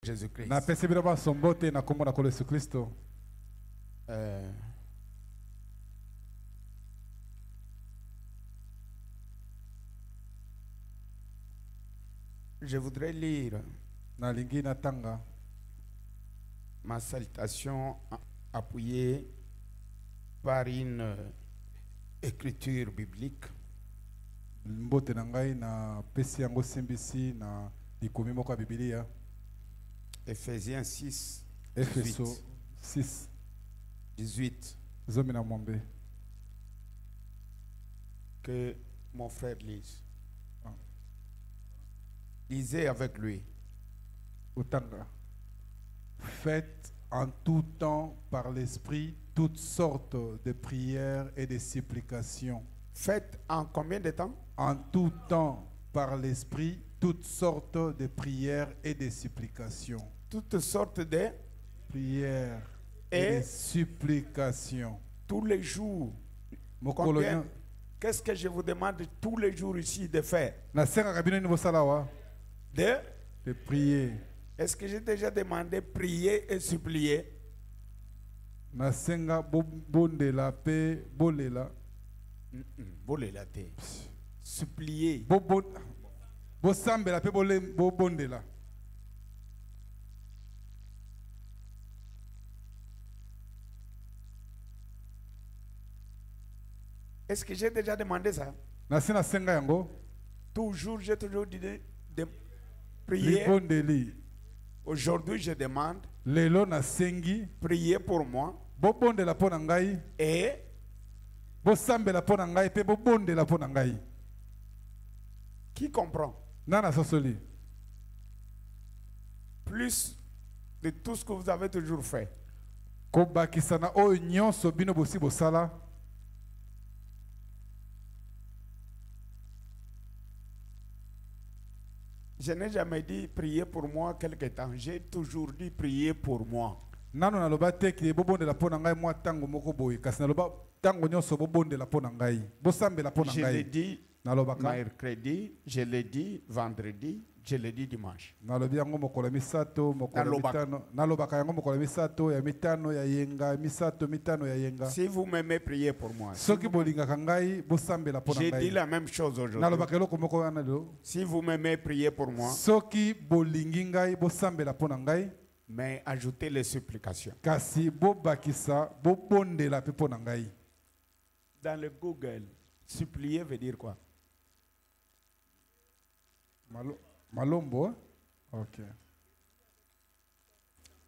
Jésus-Christ. Je voudrais lire ma salutation appuyée par une écriture biblique. Ephésiens 6, 18. Que mon frère lise. Lisez avec lui. Faites en tout temps par l'Esprit toutes sortes de prières et de supplications. Faites en combien de temps? En tout temps par l'Esprit toutes sortes de prières et de supplications. Toutes sortes de prières et de supplications. Tous les jours. Qu'est-ce que je vous demande tous les jours ici de faire? De prier. Est-ce que j'ai déjà demandé prier et supplier? Supplier. Est-ce que j'ai déjà demandé ça? Toujours, j'ai toujours dit de prier. Aujourd'hui, je demande prier pour moi et qui comprend? Plus de tout ce que vous avez toujours fait. Je n'ai jamais dit prier pour moi quelque temps. J'ai toujours dit prier pour moi. Je l'ai dit mercredi, je l'ai dit vendredi, je l'ai dit dimanche. Si vous m'aimez, priez pour moi. J'ai dit la même chose aujourd'hui. Si vous m'aimez, priez pour moi. Mais ajoutez les supplications. Dans le Google, supplier veut dire quoi? Malombo. Ok.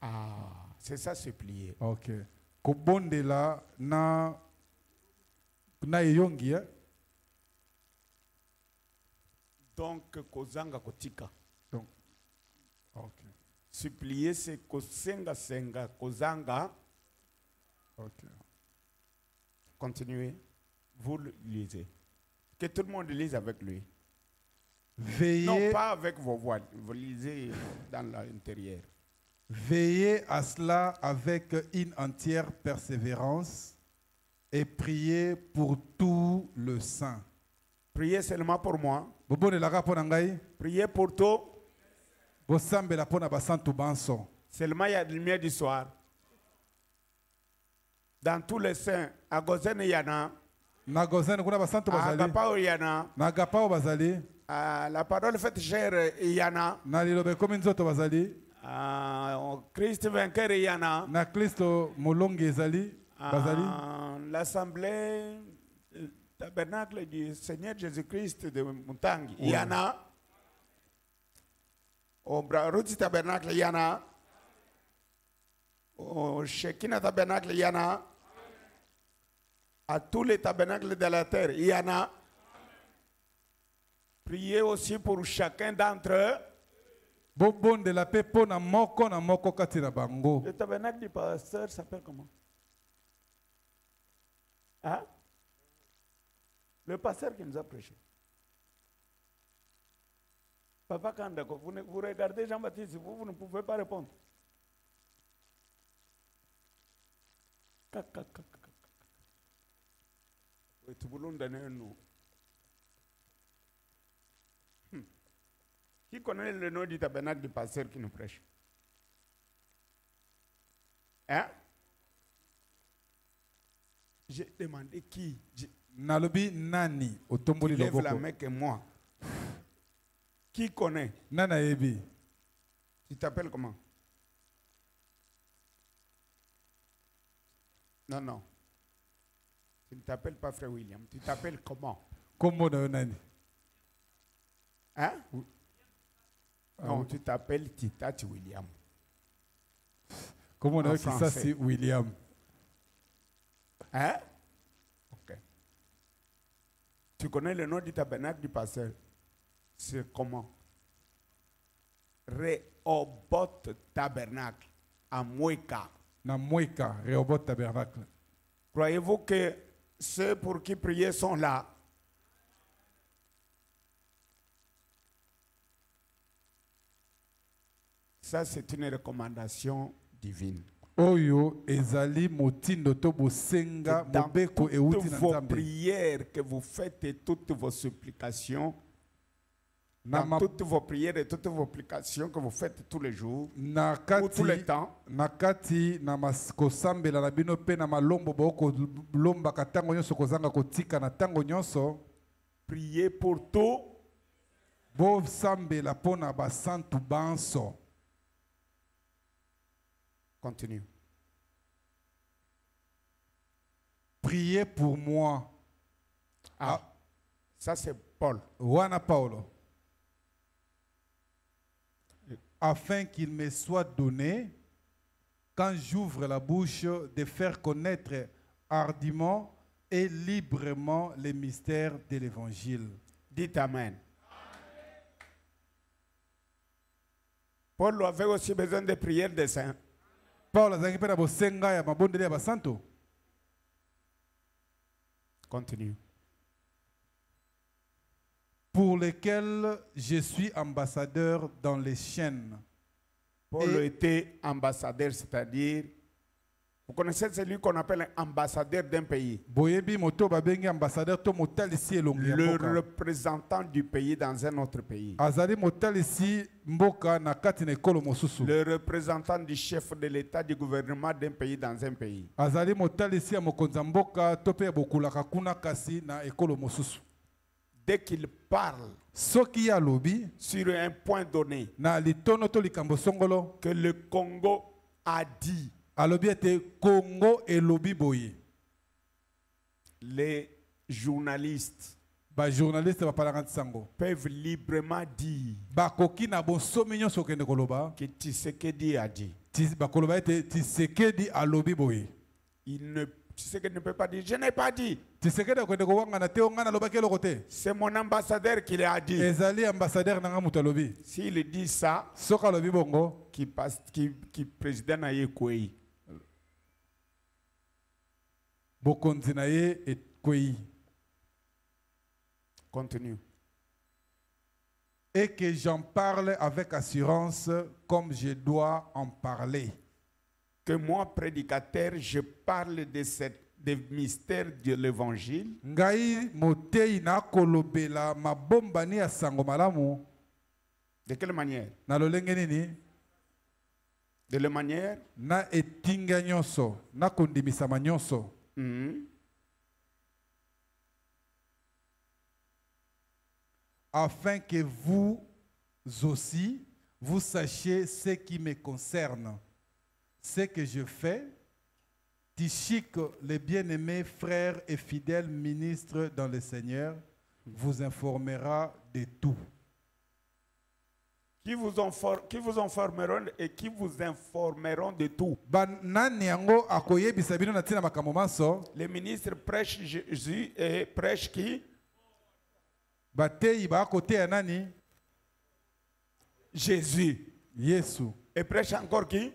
Ah, c'est ça supplier. Ok. Kobondela na yongi. Donc kozanga kotika. Donc. Ok. Supplier c'est kosenga senga kozanga. Ok. Continuez. Vous le lisez. Que tout le monde lise avec lui. Veillez, non, pas avec vos voix. Vous lisez dans l'intérieur. Veillez à cela avec une entière persévérance et priez pour tout le saint. Priez seulement pour moi. Priez pour tout. Seulement il y a de lumière du soir. Dans tous les saints, à Gozen il y en a. À Agapao il y en a. La parole faite chair, il y en a. Christ vainqueur, il y en a. L'assemblée tabernacle du Seigneur Jésus-Christ de Mutangi, il y en a. Au Routi tabernacle, il y en a. Au Shekinah tabernacle, il y en a. À tous les tabernacles de la terre, il y en a. Priez aussi pour chacun d'entre eux. Le tabernacle du pasteur s'appelle comment? Hein? Le pasteur qui nous a prêché. Papa Kandako, vous regardez Jean-Baptiste, vous ne pouvez pas répondre. Qui connaît le nom du tabernacle du pasteur qui nous prêche? Hein? J'ai demandé qui? Nalobi nani otomboli lève loboko. la main que moi. Qui connaît? Nana yebi. Tu t'appelles comment? Non, non. Tu ne t'appelles pas frère William. Tu t'appelles comment? Comment nani? Hein? Non, tu t'appelles Titati William. Comment on a ça c'est William? Hein? Ok. Tu connais le nom du tabernacle du pasteur? C'est comment? Rehoboth tabernacle à Moïka. Na Moïka, Rehoboth tabernacle. Croyez-vous que ceux pour qui prier sont là? Ça, c'est une recommandation divine. Oyo ezali motindo to bosenga mobeko euti na vos Nzambe. prières que vous faites et toutes vos supplications, dans toutes vos prières et toutes vos supplications que vous faites tous les jours, ou tout le temps, nakati na kosambela na bino pe na malombo boko lomba katango nyonso kozanga kotika na tango nyonso. Priez pour tout. Bo sambela pona basantu banso. Continue. Priez pour moi. Ah, ça c'est Paul. Wana Paulo. Afin qu'il me soit donné, quand j'ouvre la bouche, de faire connaître hardiment et librement les mystères de l'évangile. Dites Amen. Paul avait aussi besoin de prières des saints. Paul azangi pena bosenga ya mabondeli ya basanto. Continue. Pour lesquels je suis ambassadeur dans les chaînes. Paul était ambassadeur, c'est-à-dire, vous connaissez celui qu'on appelle ambassadeur d'un pays. Le représentant du pays dans un autre pays. Le représentant du chef de l'État, du gouvernement d'un pays dans un pays. Dès qu'il parle sur un point donné que le Congo a dit, les journalistes peuvent librement dire que Tshisekedi a dit. Tshisekedi ne peut pas dire, je n'ai pas dit. C'est mon ambassadeur qui l'a dit. S'il dit ça, qui président na Yekoué. Continue. Et que j'en parle avec assurance comme je dois en parler. Que moi, prédicateur, je parle des mystères de l'évangile. De quelle manière? De la manière? Afin que vous aussi, vous sachiez ce qui me concerne. Ce que je fais, Tychik, le bien-aimé frère et fidèle ministre dans le Seigneur, vous informera de tout. Qui vous informeront et qui vous informeront de tout. Les ministres prêchent Jésus et prêchent qui? Jésus. Et prêchent encore qui?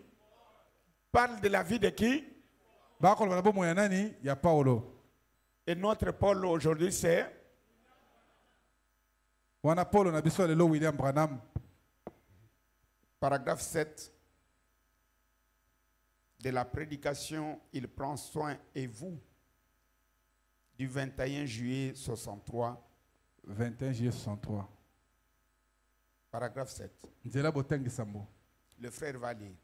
Parle de la vie de qui? Et notre Paul aujourd'hui c'est paragraphe 7 de la prédication, il prend soin et vous du 21 juillet 63. 21 juillet 63. Paragraphe 7. Le frère va lire.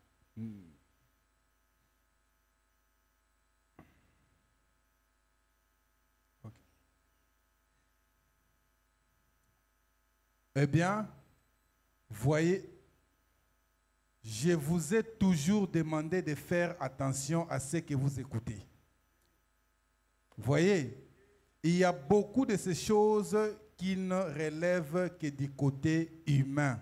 Eh bien, voyez, je vous ai toujours demandé de faire attention à ce que vous écoutez. Voyez, il y a beaucoup de ces choses qui ne relèvent que du côté humain.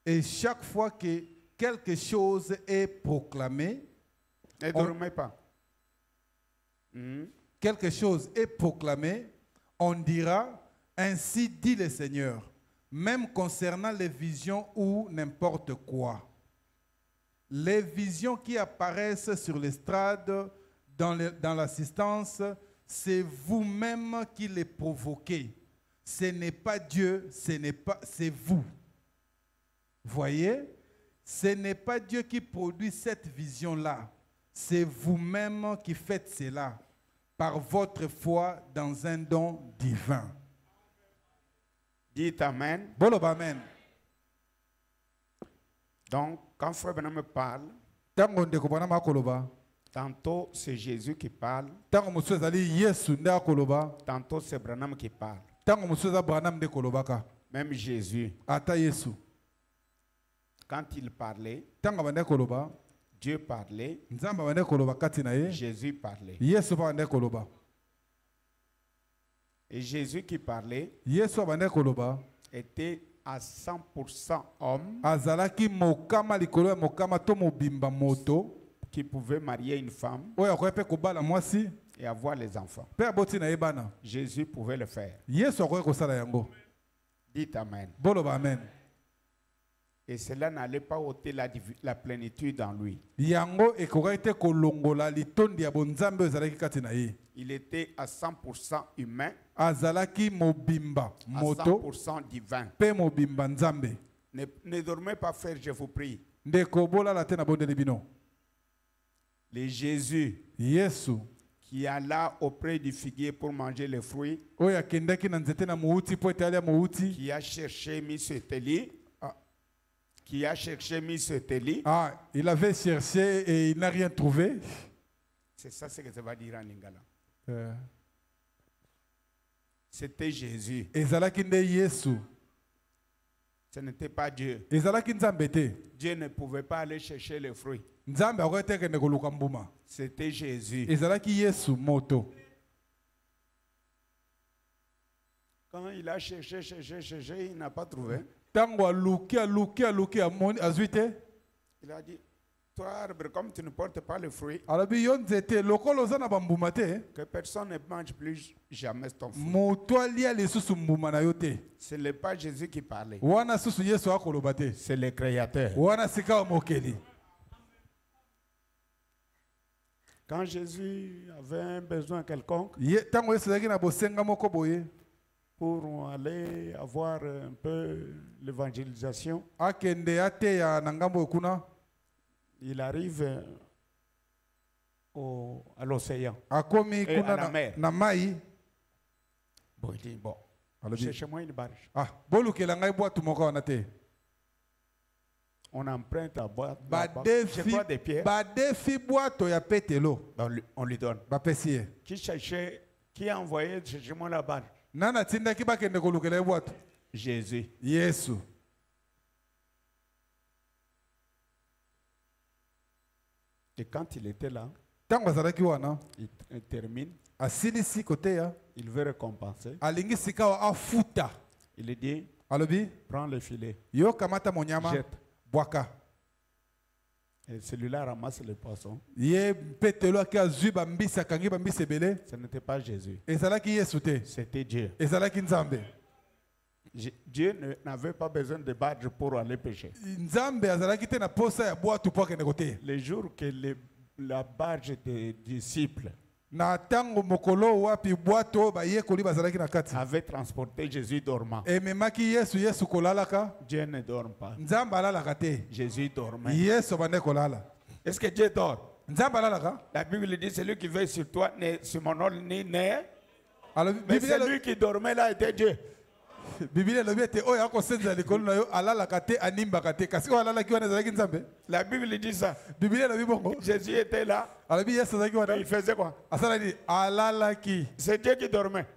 Et chaque fois que quelque chose est proclamé, ne dormez pas. Quelque chose est proclamé, on dira, ainsi dit le Seigneur, même concernant les visions ou n'importe quoi. Les visions qui apparaissent sur l'estrade, dans l'assistance, c'est vous-même qui les provoquez. Ce n'est pas Dieu, c'est vous. Voyez, ce n'est pas Dieu qui produit cette vision-là. C'est vous-même qui faites cela par votre foi dans un don divin. Dites Amen. Bon, amen. Donc, quand Frère Branham me parle, tantôt c'est Jésus qui parle, tantôt c'est Branham qui parle. Même Jésus, quand il parlait, Dieu parlait, Jésus parlait. Et Jésus qui parlait était à 100% homme qui pouvait marier une femme et avoir les enfants. Jésus pouvait le faire. Dites Amen. Et cela n'allait pas ôter la plénitude en lui. Il était à 100% humain, à 100% divin. Ne dormez pas, frère, je vous prie. Les Jésus qui alla auprès du figuier pour manger les fruits, qui a cherché Miss Eteli, il avait cherché et il n'a rien trouvé. C'est ça ce que ça va dire en lingala. C'était Jésus. Ce n'était pas Dieu. Dieu ne pouvait pas aller chercher les fruits. C'était Jésus. Quand il a cherché, il n'a pas trouvé. Il a dit, toi, arbre, comme tu ne portes pas le fruit, que personne ne mange plus jamais ton fruit. Ce n'est pas Jésus qui parlait. C'est le Créateur. Quand Jésus avait un besoin quelconque, pour aller avoir un peu l'évangélisation, il arrive à l'océan et à la mer. Bon, il dit, bon, cherchez-moi une barge. On emprunte la boîte, je crois des pierres. On lui donne. Qui a envoyé chercher-moi la barge? Jésus. Et quand il était là, il termine. Il veut récompenser. Il dit, prends le filet. Jette. Et celui-là ramasse les poissons. Ce n'était pas Jésus. C'était Dieu. Dieu n'avait pas besoin de barge pour aller pêcher. Le jour que la barge des disciples avait transporté Jésus dormant. Dieu ne dort pas. Jésus dormait. Est-ce que Dieu dort? La Bible dit celui qui veille sur toi, sur mon nom, ni n'est. Mais celui qui dormait là était Dieu. La Bible dit ça. Jésus était là. Il faisait quoi? C'est Dieu qui dormait.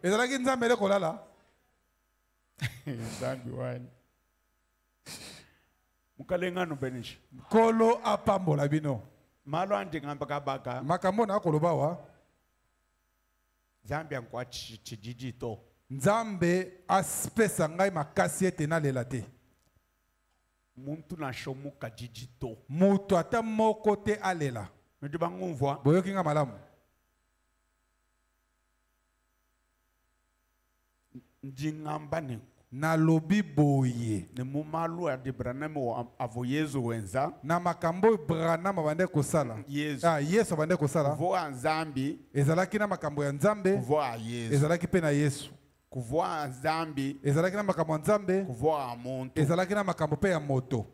Kolo apambola bino. Malo andingamba kabaka. Makambo na koloba wa. Nzambe ankwa chijijito. Nzambe aspesa ngai makasi ete nalela te. Muntu na shomuka jijito. Mutu ata moko te alela. Ndiba ngumvwa. Boyoki nga malamu. Njingamba ne. Na lobi boye. Ne mumalu ya Branham avo Yesu wenza. Na makambo Branham abande kosala. Yesu. Yesu abande kosala. Kuvoa Nzambi. Ezalaki na makambo ya Nzambe. Kuvoa Yesu. Ezalaki pe na Yesu. Kuvoa Nzambi. Ezalaki na makambo ya Nzambe. Kuvoa muntu. Ezalaki na makambo pe ya moto.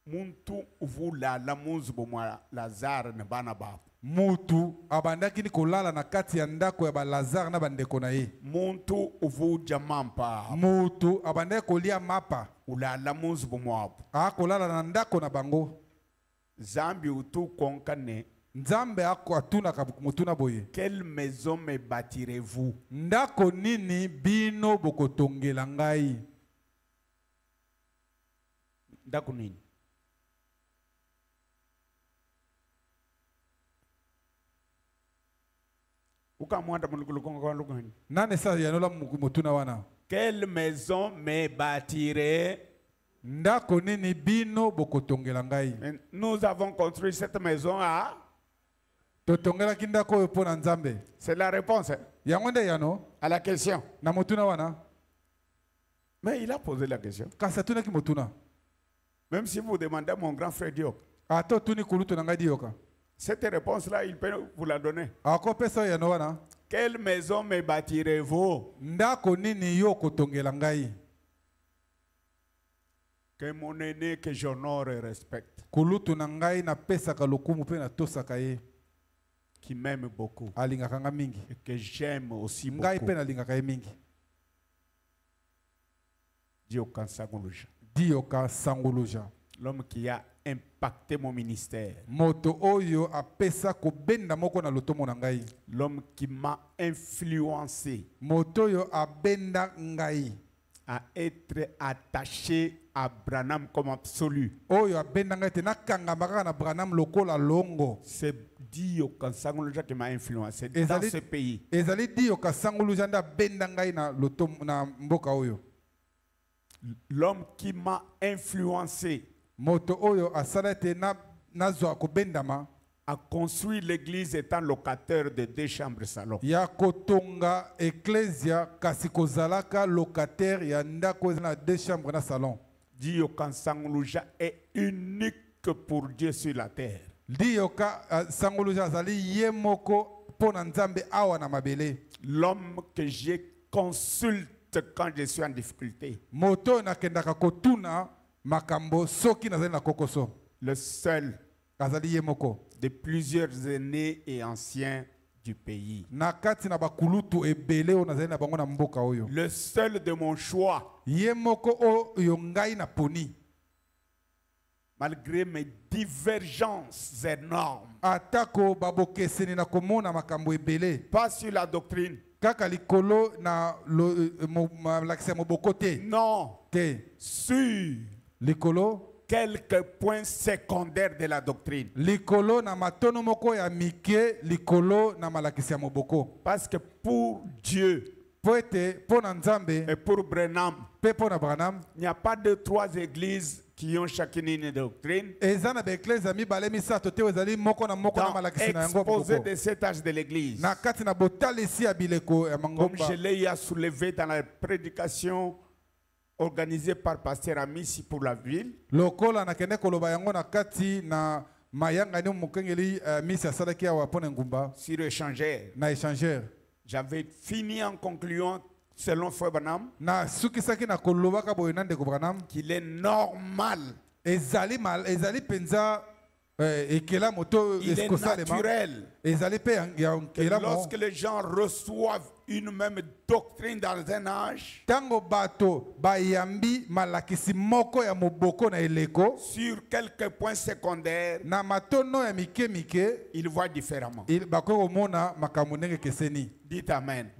Muntu uvula la munzubo mwa Lazare ne bana babo. Mutu abandaki ni kolala na kati ya ndako ya ba Lazare na bandeko na ye. Muntu uvuja mampa. Mutu abandaki kolia mapa. Ulala munzubo mwabo. Kolala na ndako na bango. Zambi utu konkane. Nzambe ako atuna mutuna boye. Quelle maison me bâtirez-vous? Ndako nini bino bokotongela ngai? Ndako nini? Nane sa yanola mutuna wana. Quelle maison me bâtirez? Ndako nini bino bokotongela ngai? Nous avons construit cette maison à totongela kindako yo pona Nzambe. C'est la réponse yango nde yano à la question. Na mutuna wana. Mais il a posé la question. Kasa tuna ki mutuna. Même si vous demandez à mon grand frère Diop. Ato tuni kulutu na ngai dioka. Cette réponse-là, il peut vous la donner. Quelle maison me bâtirez-vous? Que mon aîné que j'honore et respecte. Qui m'aime beaucoup. Et que j'aime aussi beaucoup. Dioka Sanguluja. L'homme qui a impacté mon ministère. Moto oyo apesa ko benda moko na lotomo na ngai. L'homme qui m'a influencé. Moto oyo abenda ngai. À être attaché à Branham comme absolu. Oyo abenda ngai te nakanga maka na Branham lokola longo. C'est Dio Kansanguluja qui m'a influencé dans ce pays. Ezali Dio Kansanguluja nda benda ngai na lotomo na mboka oyo. L'homme qui m'a influencé. Moto oyo asalete na zo ko bendama a construit l'église étant locataire de 2 chambres salon. Ya kotonga ecclesia kasi kozalaka locataire ya ndako na 2 chambres na salon. Dio Kansanguluja est unique pour Dieu sur la terre. Dio Kansanguluja azali yemoko pona Nzambe awa na mabele. L'homme que je consulte quand je suis en difficulté. Moto na kendaka kotuna makambo soki nazali na kokoso. Le seul azali yemoko de plusieurs aînés et anciens du pays. Na kati na bakulutu ebele o nazali na bango na mboka oyo. Le seul de mon choix. Yemoko oyo ngai na poni. Malgré mes divergences énormes. Atako babokeseni na komona makambo ebele. Pas sur la doctrine. Kaka likolo na lakse moboko te. Non. Te. Sur likolo quelques points secondaires de la doctrine. Likolo na matono moko ya mike, likolo na malakisi ya moboko. Parce que pour Dieu et pour Branham, il n'y a pas de 3 églises qui ont chacune une doctrine. Exposé de cet âge de l'église. Comme je l'ai soulevé dans la prédication organisée par Pasteur Amissi pour la ville. Sur échangeur. J'avais fini en concluant selon Frère Branham qu'il est normal Il est naturel que lorsque les gens reçoivent une même doctrine dans un âge, sur quelques points secondaires, ils voient différemment. Dites Amen.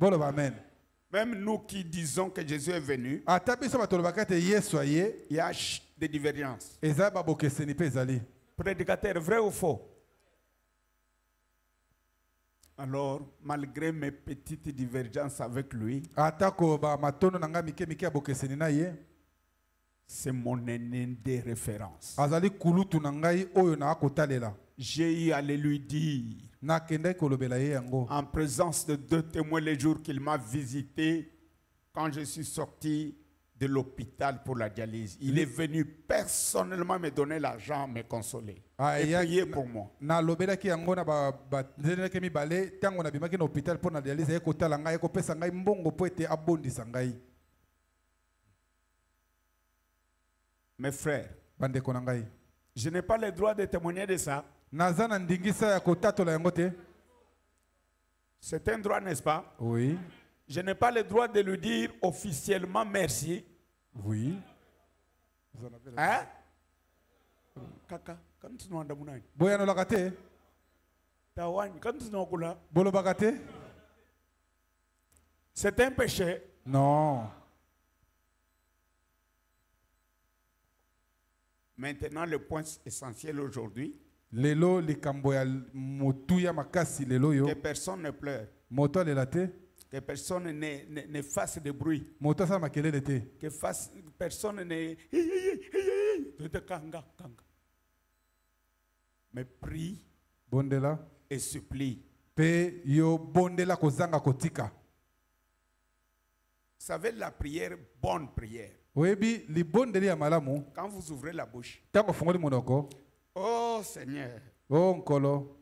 Même nous qui disons que Jésus est venu, il y a des divergences. Prédicateur, vrai ou faux? Alors, malgré mes petites divergences avec lui, c'est mon aîné de référence. J'ai eu à le lui dire, en présence de 2 témoins, les jours qu'il m'a visité, quand je suis sorti de l'hôpital pour la dialyse. Il est venu personnellement me donner l'argent, me consoler et prier pour moi. Mes frères, je n'ai pas le droit de témoigner de ça. C'est un droit, n'est-ce pas? Oui. Je n'ai pas le droit de lui dire officiellement merci. Oui. Hein? Kaka, quand tu n'as pas de Boyano lagate. Tawan, quand tu n'as pas Bolo bagate. C'est un péché. Non. Maintenant, le point essentiel aujourd'hui, lelo likamboya motuya makasi lelo yo. Que personne ne pleure. Moto lelate. Que personne ne fasse de bruit. Que personne ne... Mais prie bondela et supplie. Pe yo bondela kozanga kotika. Vous savez, la prière, bonne prière. Webi li bondeli ya malamu. Quand vous ouvrez la bouche. Tango fungoli monoko. Oh Seigneur. Oh nkolo.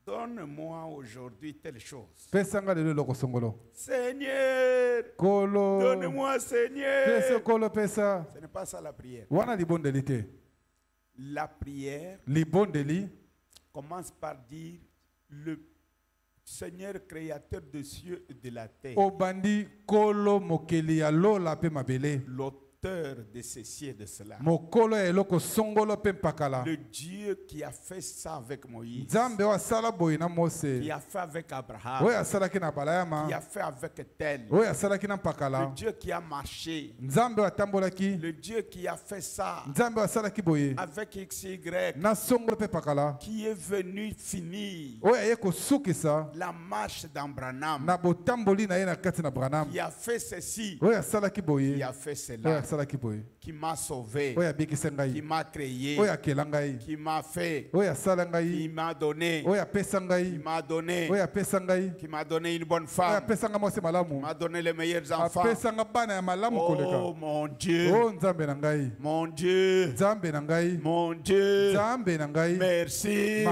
Donne-moi aujourd'hui telle chose. Seigneur, donne-moi Seigneur. Ce n'est pas ça la prière. La prière commence par dire le Seigneur créateur des cieux et de la terre. L'auteur de ceci et de cela. Le Dieu qui a fait ça avec Moïse. Qui a fait avec Abraham. Qui a fait avec tel. Le Dieu qui a marché. Le Dieu qui a fait ça avec XY. Qui est venu finir la marche d'Abraham. Qui a fait ceci. Qui a fait cela. Qui m'a sauvé, qui m'a créé, qui m'a fait, qui m'a donné, qui m'a donné une bonne femme, qui m'a donné les meilleurs enfants. Oh mon Dieu, mon Dieu, mon Dieu, merci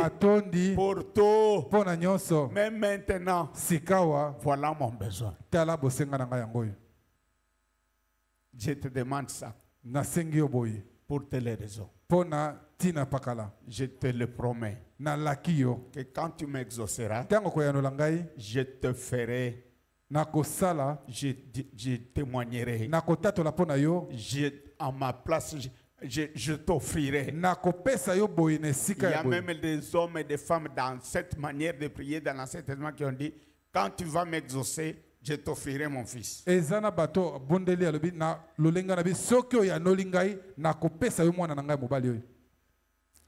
pour tout. Même maintenant, voilà mon besoin. Je te demande ça. Pour telle raison. Je te le promets. Que quand tu m'exauceras, je te ferai. Je témoignerai. À ma place, je t'offrirai. Il y a même des hommes et des femmes dans cette manière de prier dans l'Ancien Testament qui ont dit, quand tu vas m'exaucer, je t'offrirai mon fils.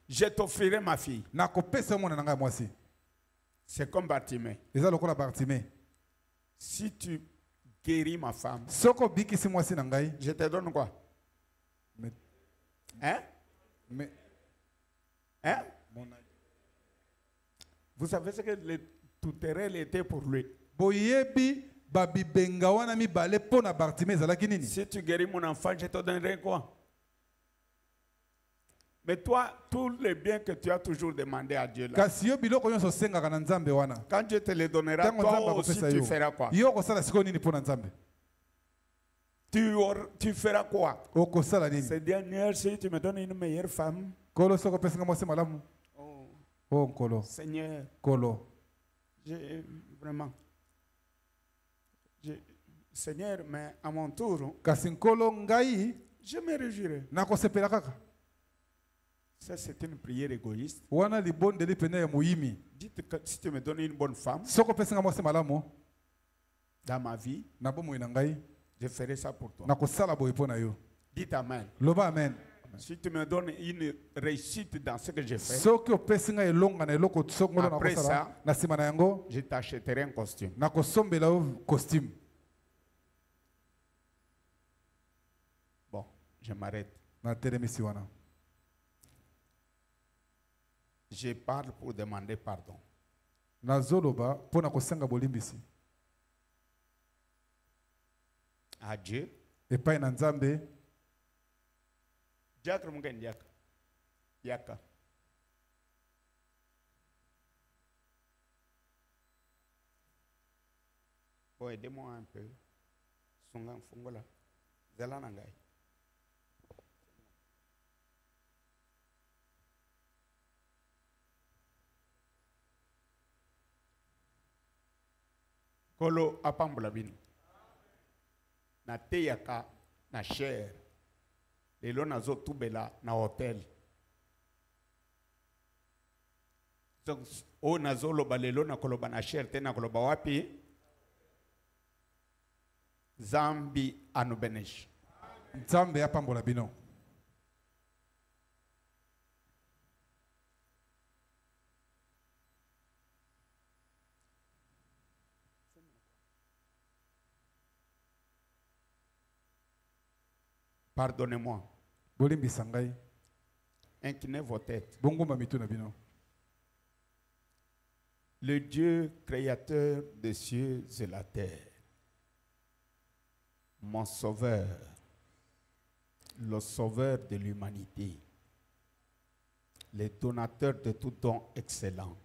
Je t'offrirai ma fille. C'est comme Bartimée. Si tu guéris ma femme, je te donne quoi? Hein? Hein? Vous savez ce que le touterel était pour lui? Si tu guéris mon enfant, je te donnerai quoi? Mais toi, tous les biens que tu as toujours demandé à Dieu là, quand Dieu te les donnera, toi aussi tu feras quoi? Tu feras quoi? C'est dernière, si tu me donnes une meilleure femme, Oh Nkolo. Seigneur. Kolo. Vraiment. Seigneur, mais à mon tour, Kasinkolo ngai. Je me réjouirai. Nakosepela kaka. Ça, c'est une prière égoïste. Wana libon de lipene ya muhimi. Dites que si tu me donnes une bonne femme, Soko pesinga mwase malamu. Dans ma vie, na bomo ina ngai. Je ferai ça pour toi. Nakosala boye pona yo. Dites amen. Loba amen. Si tu me donnes une réussite dans ce que je fais, après ça, je t'achèterai un costume. Costume. Bon, je m'arrête. Je parle pour demander pardon. À Dieu. Diacre Mougen Diacre. Yaka. Oh, aidez-moi un peu. Songan Fongola. Zalanangai. Kolo apambulabini. Na teyaka na cher. Lelo nazo tubela na hotel. Donc o nazo loba lelo na koloba na cher tena koloba wapi? Zambi anubenesh. Zambi apambola bino. Pardonnez-moi. Inclinez vos têtes. Le Dieu créateur des cieux et la terre, mon sauveur, le sauveur de l'humanité, le donateur de tout don excellent,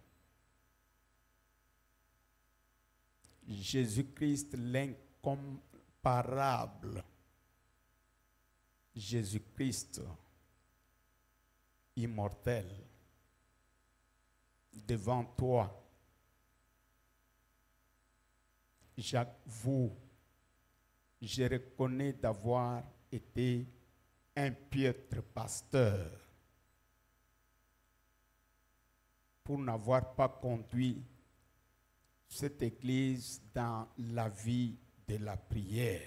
Jésus-Christ l'incomparable, Jésus-Christ, immortel, devant toi, j'avoue, je reconnais d'avoir été un piètre pasteur pour n'avoir pas conduit cette église dans la vie de la prière.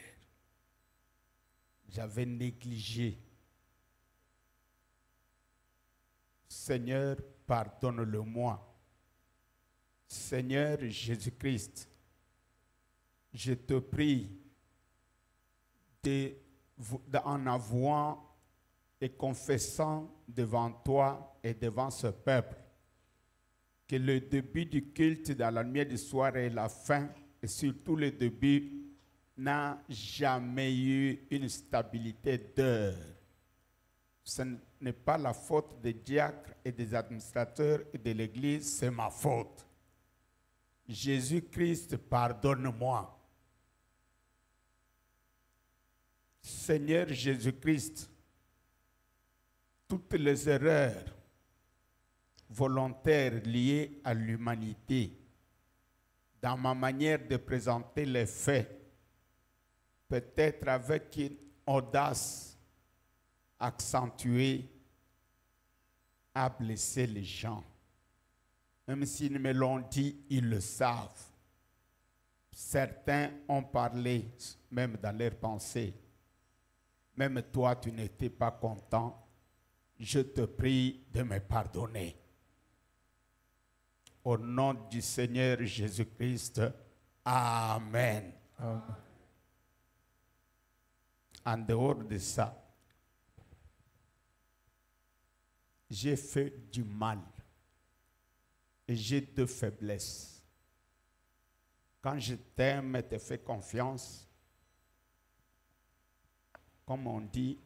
J'avais négligé. Seigneur, pardonne-le-moi. Seigneur Jésus-Christ, je te prie en avouant et confessant devant toi et devant ce peuple que le début du culte dans la lumière du soir et la fin, et surtout le début, n'a jamais eu une stabilité d'heure. Ce n'est pas la faute des diacres et des administrateurs et de l'Église, c'est ma faute. Jésus-Christ, pardonne-moi. Seigneur Jésus-Christ, toutes les erreurs volontaires liées à l'humanité, dans ma manière de présenter les faits, peut-être avec une audace accentuée, a blessé les gens. Même s'ils me l'ont dit, ils le savent. Certains ont parlé, même dans leurs pensées. Même toi, tu n'étais pas content. Je te prie de me pardonner. Au nom du Seigneur Jésus-Christ, Amen. Amen. En dehors de ça, j'ai fait du mal et j'ai deux faiblesses. Quand je t'aime et te fais confiance, comme on dit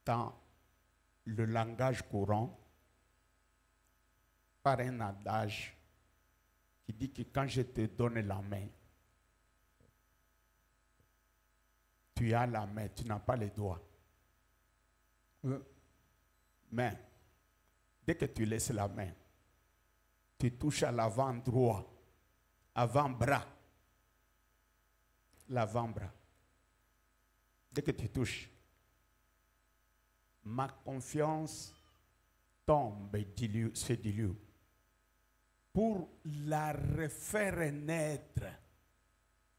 dans le langage courant, par un adage qui dit que quand je te donne la main, tu as la main, tu n'as pas les doigts. Mais Dès que tu laisses la main, tu touches à l'avant droit, avant-bras. L'avant-bras. Dès que tu touches, ma confiance tombe et se dilue. Pour la refaire naître,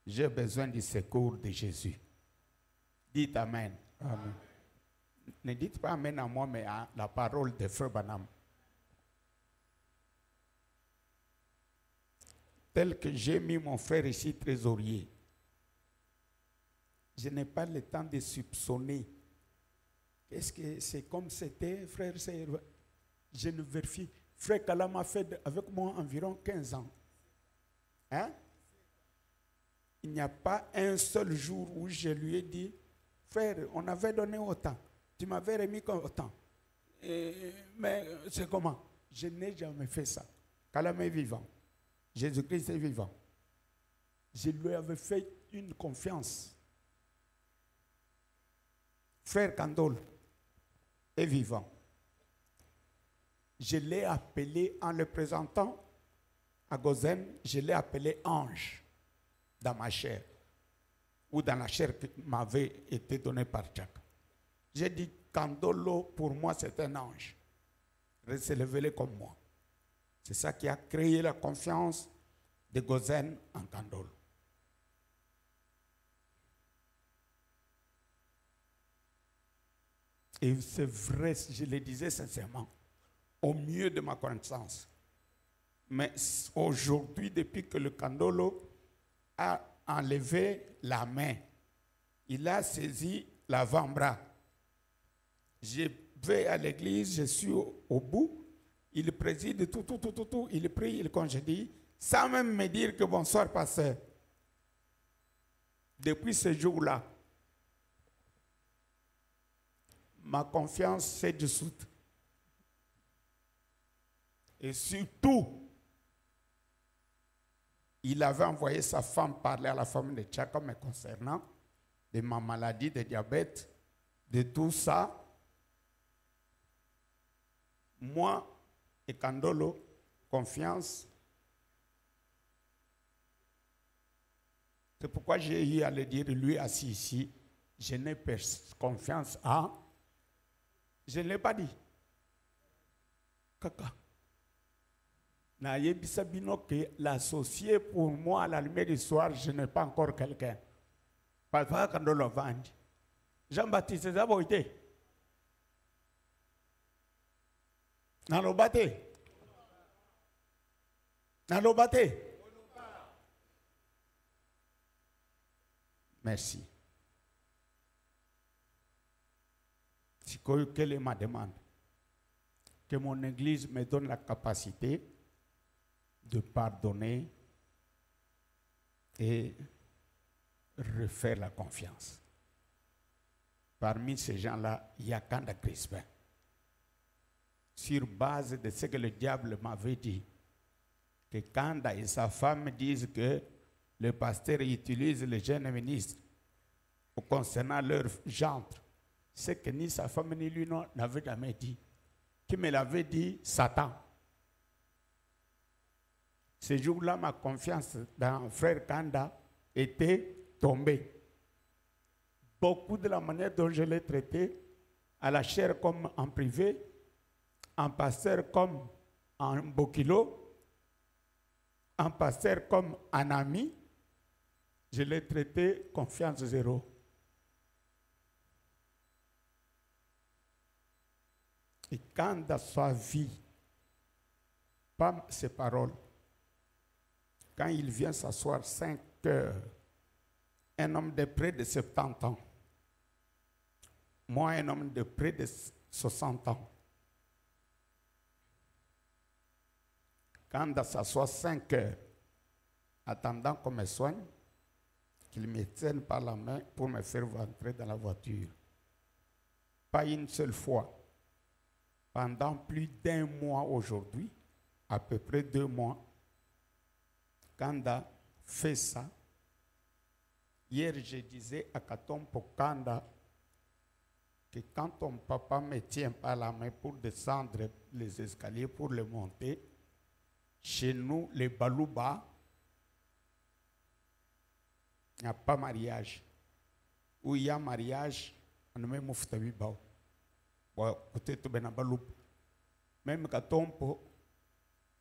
j'ai besoin du secours de Jésus. Dites Amen. Amen. Ne dites pas Amen à moi, mais à la parole de Frère Branham. Tel que j'ai mis mon frère ici trésorier, je n'ai pas le temps de soupçonner. Est-ce que c'est comme c'était, frère? Je ne vérifie. Frère Kalam a fait avec moi environ 15 ans. Hein? Il n'y a pas un seul jour où je lui ai dit, frère, on avait donné autant. Tu m'avais remis autant. Mais c'est comment? Je n'ai jamais fait ça. Kalam est vivant. Jésus-Christ est vivant. Je lui avais fait une confiance. Frère Kandol est vivant. Je l'ai appelé en le présentant à Gozen, je l'ai appelé ange dans ma chair ou dans la chair qui m'avait été donnée par Jack. J'ai dit, Kandolo, pour moi, c'est un ange. Il s'est révélé comme moi. C'est ça qui a créé la confiance de Gozen en Kandolo. Et c'est vrai, je le disais sincèrement, au mieux de ma connaissance. Mais aujourd'hui, depuis que le Kandolo a enlevé la main, il a saisi l'avant-bras. Je vais à l'église, je suis au bout, il préside tout, il prie, il congédie, sans même me dire que bonsoir, pasteur. Depuis ce jour-là, ma confiance s'est dissoute. Et surtout, il avait envoyé sa femme parler à la famille de Tchaka me concernant, de ma maladie de diabète, de tout ça. Moi et Kandolo, confiance. C'est pourquoi j'ai eu à le dire, lui assis ici, je n'ai pas confiance à... Je ne l'ai pas dit. Kaka. Que l'associé pour moi à la lumière du soir, je n'ai pas encore quelqu'un. Parce que quand on le vend, Jean-Baptiste Zaboïté. Nalobate. Merci. Quelle est ma demande? Que mon église me donne la capacité de pardonner et refaire la confiance. Parmi ces gens-là, il y a Kanda Crispin. Sur base de ce que le diable m'avait dit, que Kanda et sa femme disent que le pasteur utilise le jeune ministre concernant leur gendre. Ce que ni sa femme ni lui n'avaient jamais dit. Qui me l'avait dit, Satan. Ce jour-là, ma confiance dans frère Kanda était tombée. Beaucoup de la manière dont je l'ai traité, à la chair comme en privé, en pasteur comme en bokilo, en pasteur comme en ami, je l'ai traité confiance zéro. Et quand dans sa vie, pas ses paroles, quand il vient s'asseoir 5 heures, un homme de près de 70 ans, moi un homme de près de 60 ans, quand il s'assoit 5 heures, attendant qu'on me soigne, qu'il me tienne par la main pour me faire rentrer dans la voiture. Pas une seule fois. Pendant plus d'1 mois aujourd'hui, à peu près 2 mois, Kanda fait ça. Hier, je disais à Katompo Kanda, que quand ton papa me tient par la main pour descendre les escaliers pour les monter, chez nous, les Balouba, il n'y a pas mariage. Où il y a mariage, on met Mouftabi Bao. Peut-être bien Balouba. Même quand on peut,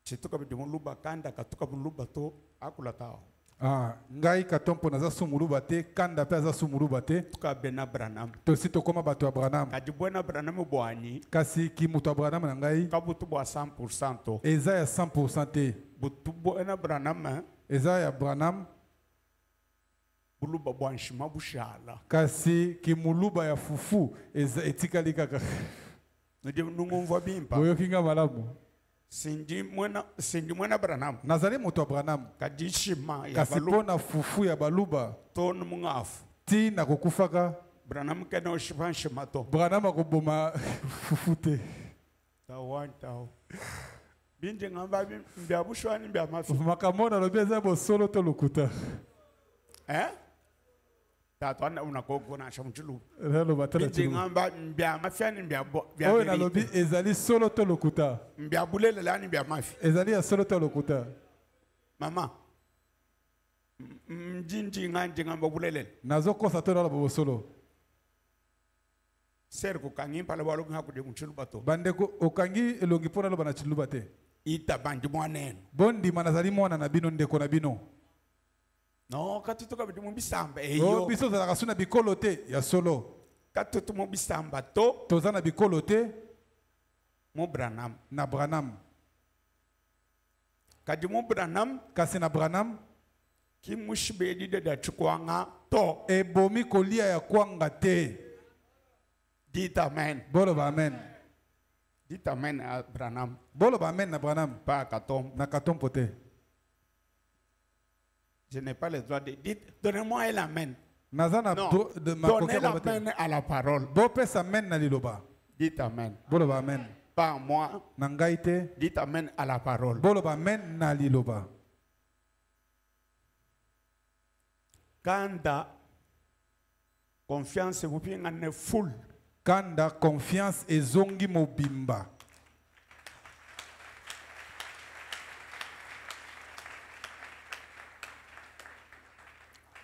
c'est tout comme du Moulouba, Kanda, quand tu comme Moulouba, to, Akulatao. Ah, ngai katompo naza sumuluba te, kanda pe aza sumuluba te. Tuka bena Branham. Tosi tokoma bato ya Branham. Kadi buena Branham boani. Kasi ki mutu ya Branham na ngai. Kabutu boa 100% to. Eza ya 100% te. Butu buena Branham. Eza ya Branham. Buluba boanshima bushala. Kasi ki muluba ya fufu eza etikali kaka. Ndio nungumva bimpa. Boyo kinga malamu. Sindi mwena Branham. Nazali mutu ya Branham. Kadishima ya kasi baluba. Pona fufu ya baluba. Tonu mungafu. Ti na kukufaka. Branham kena oshivanshima to. Branham akoboma fufu te. Tawantao. Binje ngamba mbya bushwani mbya mafi. Makamona lobia za bo solo to lokuta. Tato anda unakogo na shamchulu. Relo batala binje ngamba mbya mafi ani mbya oyo na lobi ezali solo to lokuta. Mbya bulele lani mbya mafi. Ezali ya solo to lokuta. Mama. Mjinji ngamba bulele. Nazo kosa to na bo solo. Ser ko kangi pala walo ngaku de mchulu bato. Bande ko okangi elongi pona lo bana chulu bate. Ita bandi mwanen. Bondi manazali mwana na bino ndeko na bino. No, katutuka bitu mbisamba eyo. Oh, biso za kasuna bikolo te ya solo. Katutu mbisamba to. Tozana bikolo te. Mo Branham. Na Branham. Kadi mo Branham. Kasi na Branham. Ki mushibedi de chukwanga to. Ebomi kolia ya kwanga te. Dit amen. Bolo ba amen. Dit amen à Branham. Bolo ba amen na Branham. Pas Katom. Na Katom pote. Je n'ai pas le droit de dire. Donnez-moi l'amen. Nazana de ma donnez l'amen à la parole. Bopes amen na liloba. Dit amen. Bolo ba amen. Pas moi. Nangaite. Dit amen à la parole. Bolo ba amen na liloba. Kanda confiance vous pouvez en full. Kanda confiance ezongi mobimba.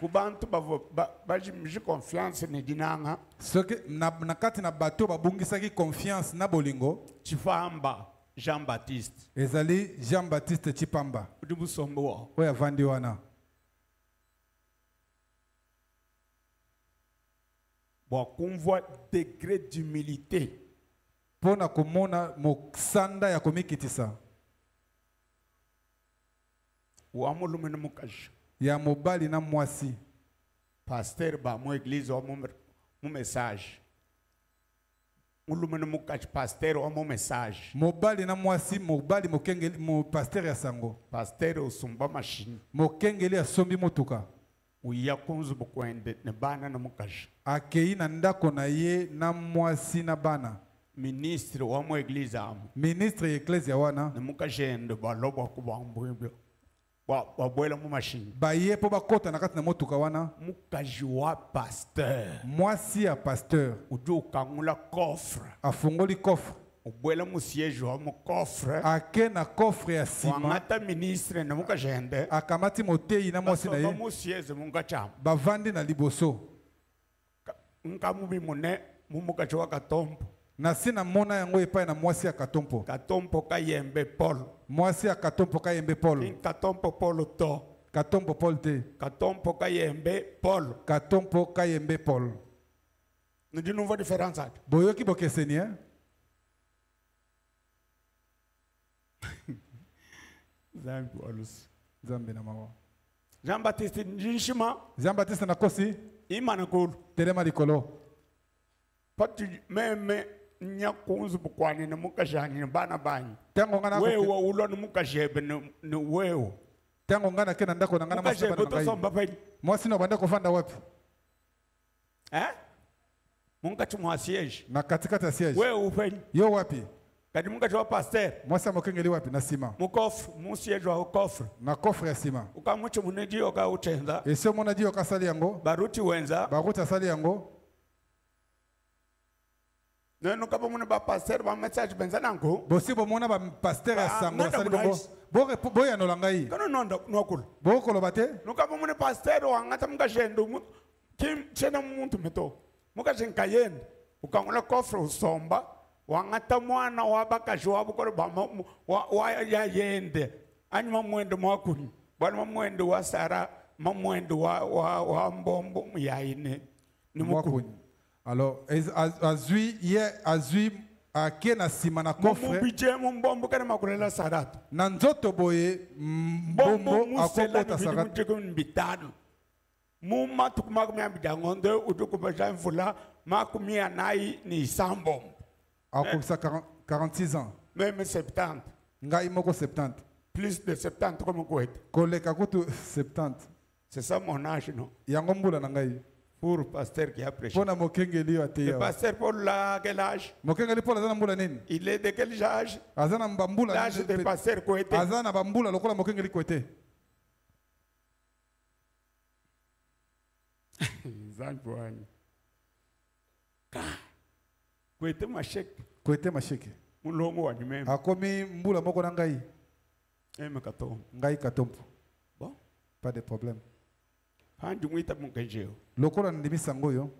Kubantu baji confiance ne dinanga. Ce que na kati na bato babungisaki confiance na bolingo. Chifamba Jean-Baptiste. Ezali Jean-Baptiste Chipamba. Udubusombo. Oya vandi wana. Bon, qu'on voit degré d'humilité. Pona komona moksanda ya komikitisa. Uamulume na mukaji. Ya mobali na mwasi. Pasteur ba mo église o mo message. Ulume na mukaji pasteur o mo message. Mobali na mwasi mobali mokengeli mo pasteur ya sango. Pasteur osumba machine. Mokengeli asombi motuka. Uya kunzu bukwende ne bana na mukaji. Akei na ndako na ye na mwasi na bana. Ministre wa mo église am. Ministre ecclesia wana. Ne mukaji ende baloba kubambwe. Wa boela mo machine. Baye po bakota na kati na motuka wana. Mukaji wa pasteur. Mwasi ya pasteur. Ujo kangula coffre. Afungoli coffre. Uboela mo siège wa mo coffre. Ake na coffre ya sima. Wangata ministre na mukaji ende. Akamati motei na mwasi na ye. Mo siège mungacham. Bavandi na liboso. Nkamubi mune mumukaji wa Katompo. Na sina mona yango epai na mwasi ya Katompo. Katompo kayembe Paul. Mwasi ya Katompo kayembe Paul. Katompo Paul to. Katompo Paul te. Katompo kayembe Paul. Katompo kayembe Paul. Nous disons une différence. Boyoki bokeseni hein? Zambi na mawa. Jean-Baptiste Njishima. Jean-Baptiste nakosi. Imanakulu. Telema likolo. Pati meme nyakunzu bukwani na mukajani na bana banyi. Tango ngana wewe uloni mukajebe ni wewe. Tango ngana kena ndako na ngana masaba na ngai. Mukajebe to mwasi no banda kofanda wapi? Mungachi mwa siege. Na katikati ya siege. Wewe ufeni. Yo wapi? Kadi mungachi wa pasteur. Mwasi amokengeli wapi na sima? Mukofre, musiege wa kofre. Na kofre ya sima. Ukamucho muneji oka uchenza. Esio mona ji oka sali yango. Baruti wenza. Baruti asali yango. Nous avons un pasteur, un message benzanango. Bosi bomona ba pasteur ya sango sali bombo. Boya no langai. Non non. Boko lo bate. Nous avons un pasteur ou un atam gajendo. Kim chena muntu meto. Muka jenkayen. Ukangola kofre usomba. Wangata mwana wabakajwa bukoro bama wa ya yende. Ani mamwendo mwakuni. Bwana mamwendo wa Sara, mamwendo wa mbombo yaine. Ni mukuni. Alors, azui akena sima na kofre. Na nzoto boye mbombo akokota saratu. Muma tukumakumia bidangonde utukubaja mfula makumia nai ni sambo. Akokisa 46 ans. Même 70. Ngai moko 70. Plus de 70 comme Kouete. Koleka kutu 70. C'est ça mon âge, non? Yangombula na ngai. Pour le pasteur qui a prêché. Le pasteur Paul a quel âge? Il est de quel âge? L'âge du pasteur Kouete. Kouete machek. Kouete machek. Mulongo wa nyumema. Akomi mbula moko na ngai. Eme katombo. Ngai katombo. Bon. Pas de problème. Hanjumuita mungejeo. Lokola ndimi sango yo.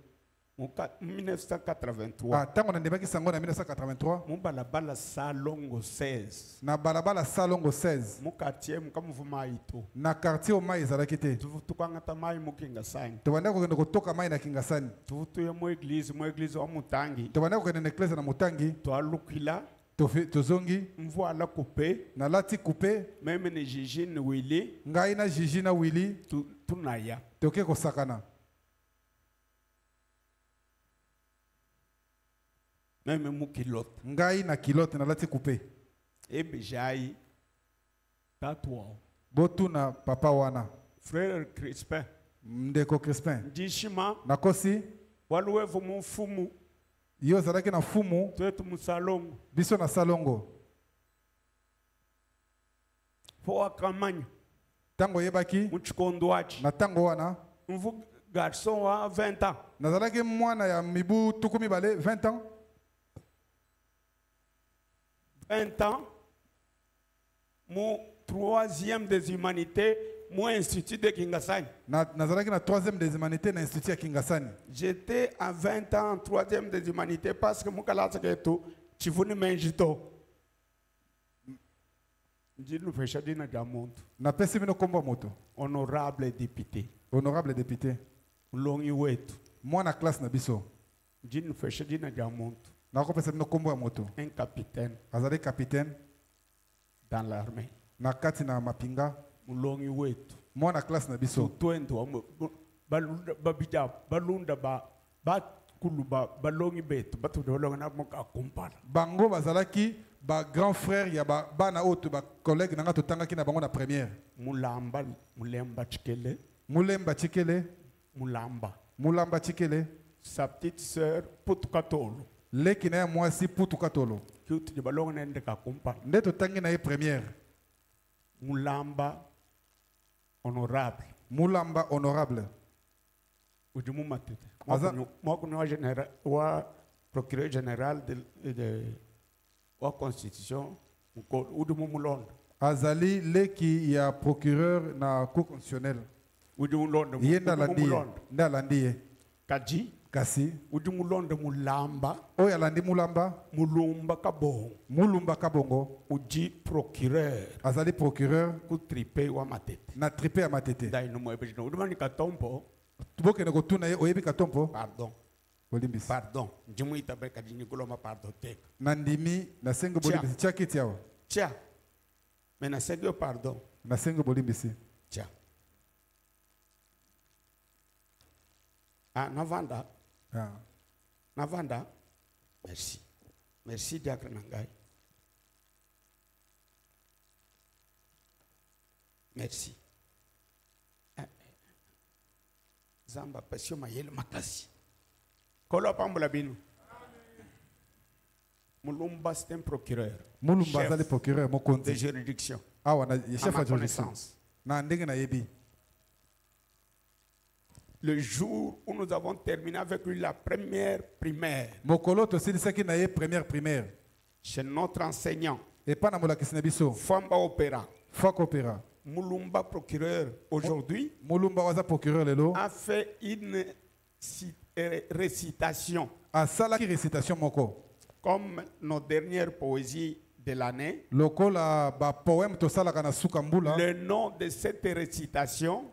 1983. Ah, tango ndimaki sango na 1983. Mubalabala Salongo 16. Na balabala Salongo 16. Mu quartier mukamuvuma ito. Na quartier o mai ezalaki te. Tukangata mai mukingasani. Tobanda kokende kotoka mai na Kingasani. Tuvutuye mu église wa Mutangi. Tobanda kokende église na Mutangi. Toalukila. Tozongi. Mvoala coupé. Na lati coupé. Même ne Gigine Willy. Ngai na Gigina Willy. Tunaya. Toke kosakana. Même mu kilote. Ngai na kilote na lati coupé. Ebijai. Tatwa. Botu na papa wana. Frère Crispin. Ndeko Crispin. Njishima. Nakosi. Waluwevu mfumu. Yo zalaki na fumu. Twetu musalongo. Biso na salongo. Fo akamanyo. Tango yebaki. Muchikondwachi. Na tango wana. Mvu garçon wa 20 ans. Nazalaki mwana ya mibu tukumi bale 20 ans. 20 ans. Mon troisième des humanités. Mon institut de Kingasani. Nazalaki na troisième des humanités na institut ya Kingasani. J'étais à 20 ans en troisième des humanités parce que mukalasa ketu chivuni menjito. Ndinu fesha dina jamuntu. Na pesi mino kombo moto. Honorable député. Honorable député. Longi wetu. Mwana classe na biso. Ndinu fesha dina jamuntu. Na ko pesi mino kombo ya moto. Un capitaine. Azali capitaine dans l'armée. Na kati na mapinga. Mulongi wetu. Mwana classe na biso. Tutwendo balunda ba kuluba balongi betu batu dolonga na moka kumpala. Bango bazalaki ba grand frère ya ba bana oto ba collègue nanga totangaki na bango na première. Mulemba Chikele. Mulemba Chikele. Mulamba Chikele. Sa petite sœur Putukatolo. Leki na ya mwasi Putukatolo. Kiuti de balonga na ndeka kumpala. Nde totangi na ye première. Mulamba honorable. Mulamba honorable. Ujumu matete. Moi wa procureur général de la constitution ujumu mulonda. Azali leki ya procureur na cour constitutionnelle. Ujumu londa. Yenda landi. Nda landi. Kaji. Kasi. Ujumu londa mulamba. Oya landi mulamba. Mulumba kabongo. Mulumba kabongo. Uji procureur. Azali procureur. Ku tripe wa matete. Na tripe ya matete. Dai no moebe no. Udumani katompo. Tuboke na kotuna ye oyebi katompo. Pardon. Bolimbisi. Pardon. Njimu itabe kadini kuloma pardon tek. Nandimi na sengo bolimbisi. Tia kiti yawa. Tia. Mais na sengo pardon. Na sengo bolimbisi. Tia. Ah, Navanda. Ah. Navanda. Merci. Merci Diacre Nangai. Merci. Zamba passion mayele makasi. Kolo pambula binu. Mulumba c'est un procureur. Mulumba c'est le procureur de juridiction. Ah wana chef de juridiction. Na ndenge na yebi. le jour où nous avons terminé avec lui la première primaire. Chez notre enseignant. Famba Opera. Mulumba procureur aujourd'hui a fait une récitation. Comme nos dernières poésies de l'année. Le nom de cette récitation.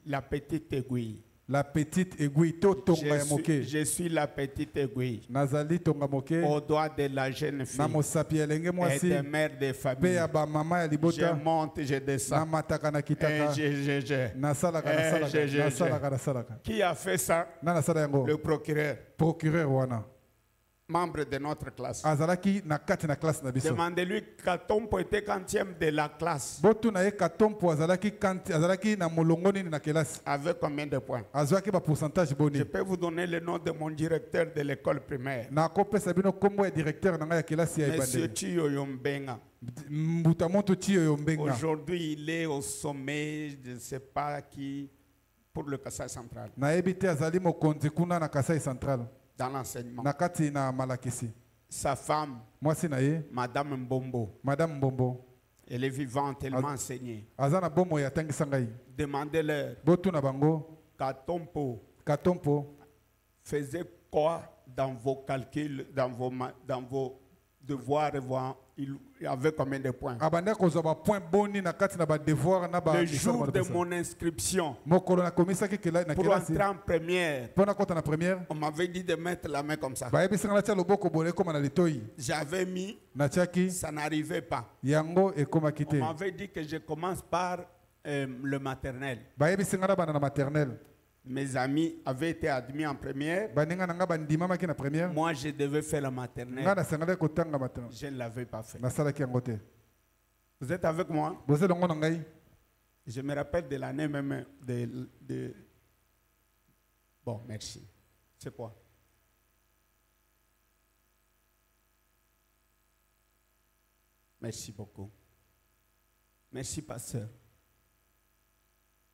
La petite aiguille. La petite aiguille. Je suis la petite aiguille. Au doigt de la jeune fille. Et des mères de famille. Je monte, je descends. Qui a fait ça? Le procureur. Membre de notre classe. Demandez-lui Katompo était quantième de la classe. Avec combien de points? Je peux vous donner le nom de mon directeur de l'école primaire. Monsieur Chiyo Yombenga. Aujourd'hui, il est au sommet, je ne sais pas qui, pour le Kasaï central. Dans l'enseignement. Sa femme, Madame Mbombo, elle est vivante, elle m'a enseigné. Demandez-leur, Katompo faisait quoi dans vos calculs, dans vos devoirs, il avait combien de points? Le jour de mon inscription, pour entrer en première, on m'avait dit de mettre la main comme ça. J'avais mis, ça n'arrivait pas. On m'avait dit que je commence par le maternel. Mes amis avaient été admis en première. Moi, je devais faire la maternelle. Je ne l'avais pas fait. Vous êtes avec moi? Je me rappelle de l'année même de... Bon, merci. C'est quoi? Merci beaucoup. Merci, pasteur.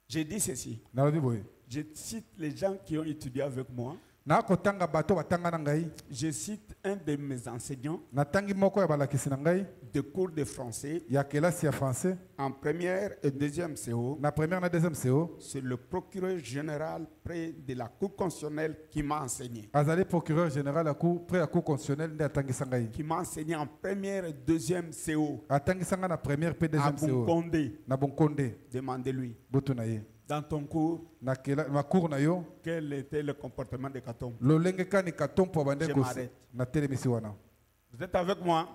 J'ai dit ceci. Je cite les gens qui ont étudié avec moi. Je cite un de mes enseignants de cours de français en première et deuxième CO. C'est le procureur général près de la Cour constitutionnelle qui m'a enseigné. Qui m'a enseigné en première et deuxième CO. À Bunkondé. Demandez-lui. Dans ton cours, quel était le comportement de Katompo? Je m'arrête. Vous êtes avec moi?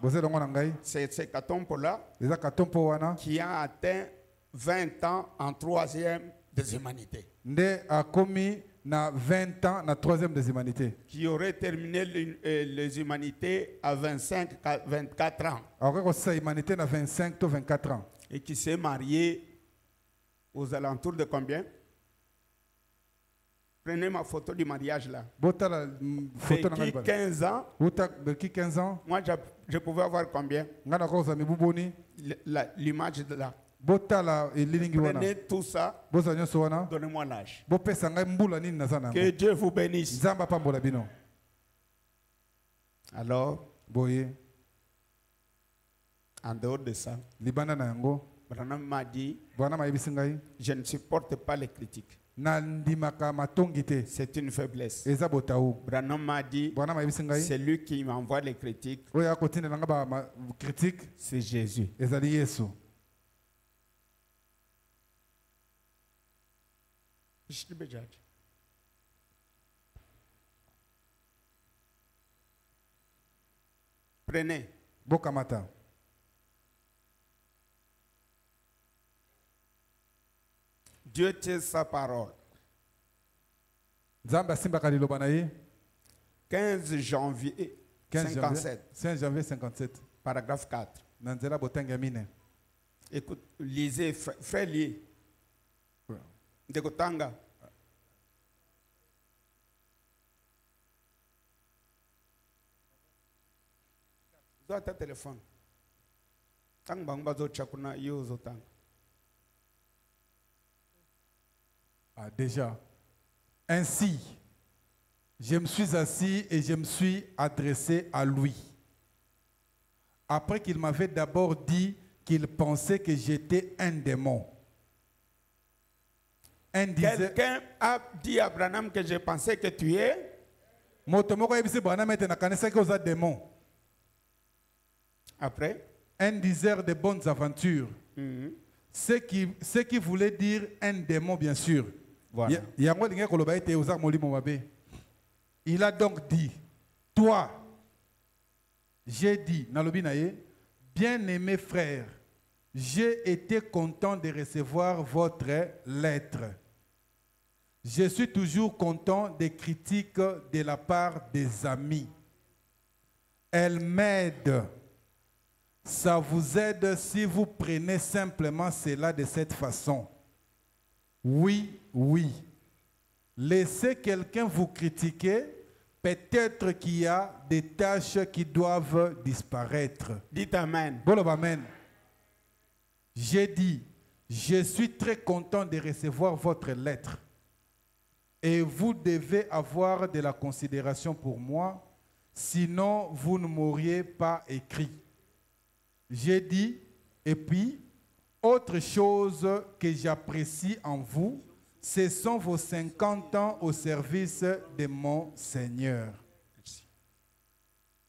C'est Katompo-là qui a atteint 20 ans en troisième des humanités. Qui aurait terminé les humanités à 24 ans. Et qui s'est marié aux alentours de combien? Prenez ma photo du mariage là. De 15 ans. Moi, je pouvais avoir combien? L'image de là. Prenez tout ça. Donnez-moi l'âge. Que Dieu vous bénisse. Alors, en dehors de ça, Branham m'a dit, je ne supporte pas les critiques. C'est une faiblesse. Branham m'a dit, c'est lui qui m'envoie les critiques. C'est Jésus. Prenez. Dieu tient sa parole. 15 janvier 57. 5 janvier 57. Paragraphe 4. Écoute, lisez, frère Lié. De Kotanga. Dois ta téléphone. Tang bang bazo chakuna yo zotang. Ah, déjà. Ainsi, je me suis assis et je me suis adressé à lui. Après qu'il m'avait d'abord dit qu'il pensait que j'étais un démon. Quelqu'un a dit à Branham que je pensais que tu es. Après, un diseur de bonnes aventures. Ce qui voulait dire un démon, bien sûr. Voilà. Il a donc dit, toi, j'ai dit, bien-aimé frère, j'ai été content de recevoir votre lettre. Je suis toujours content des critiques de la part des amis. Elles m'aident. Ça vous aide si vous prenez simplement cela de cette façon. Oui, oui. Laissez quelqu'un vous critiquer. Peut-être qu'il y a des tâches qui doivent disparaître. Dites Amen. Bon, amen. J'ai dit, je suis très content de recevoir votre lettre. Et vous devez avoir de la considération pour moi, sinon vous ne m'auriez pas écrit. J'ai dit, et puis, autre chose que j'apprécie en vous, ce sont vos 50 ans au service de mon Seigneur. Merci.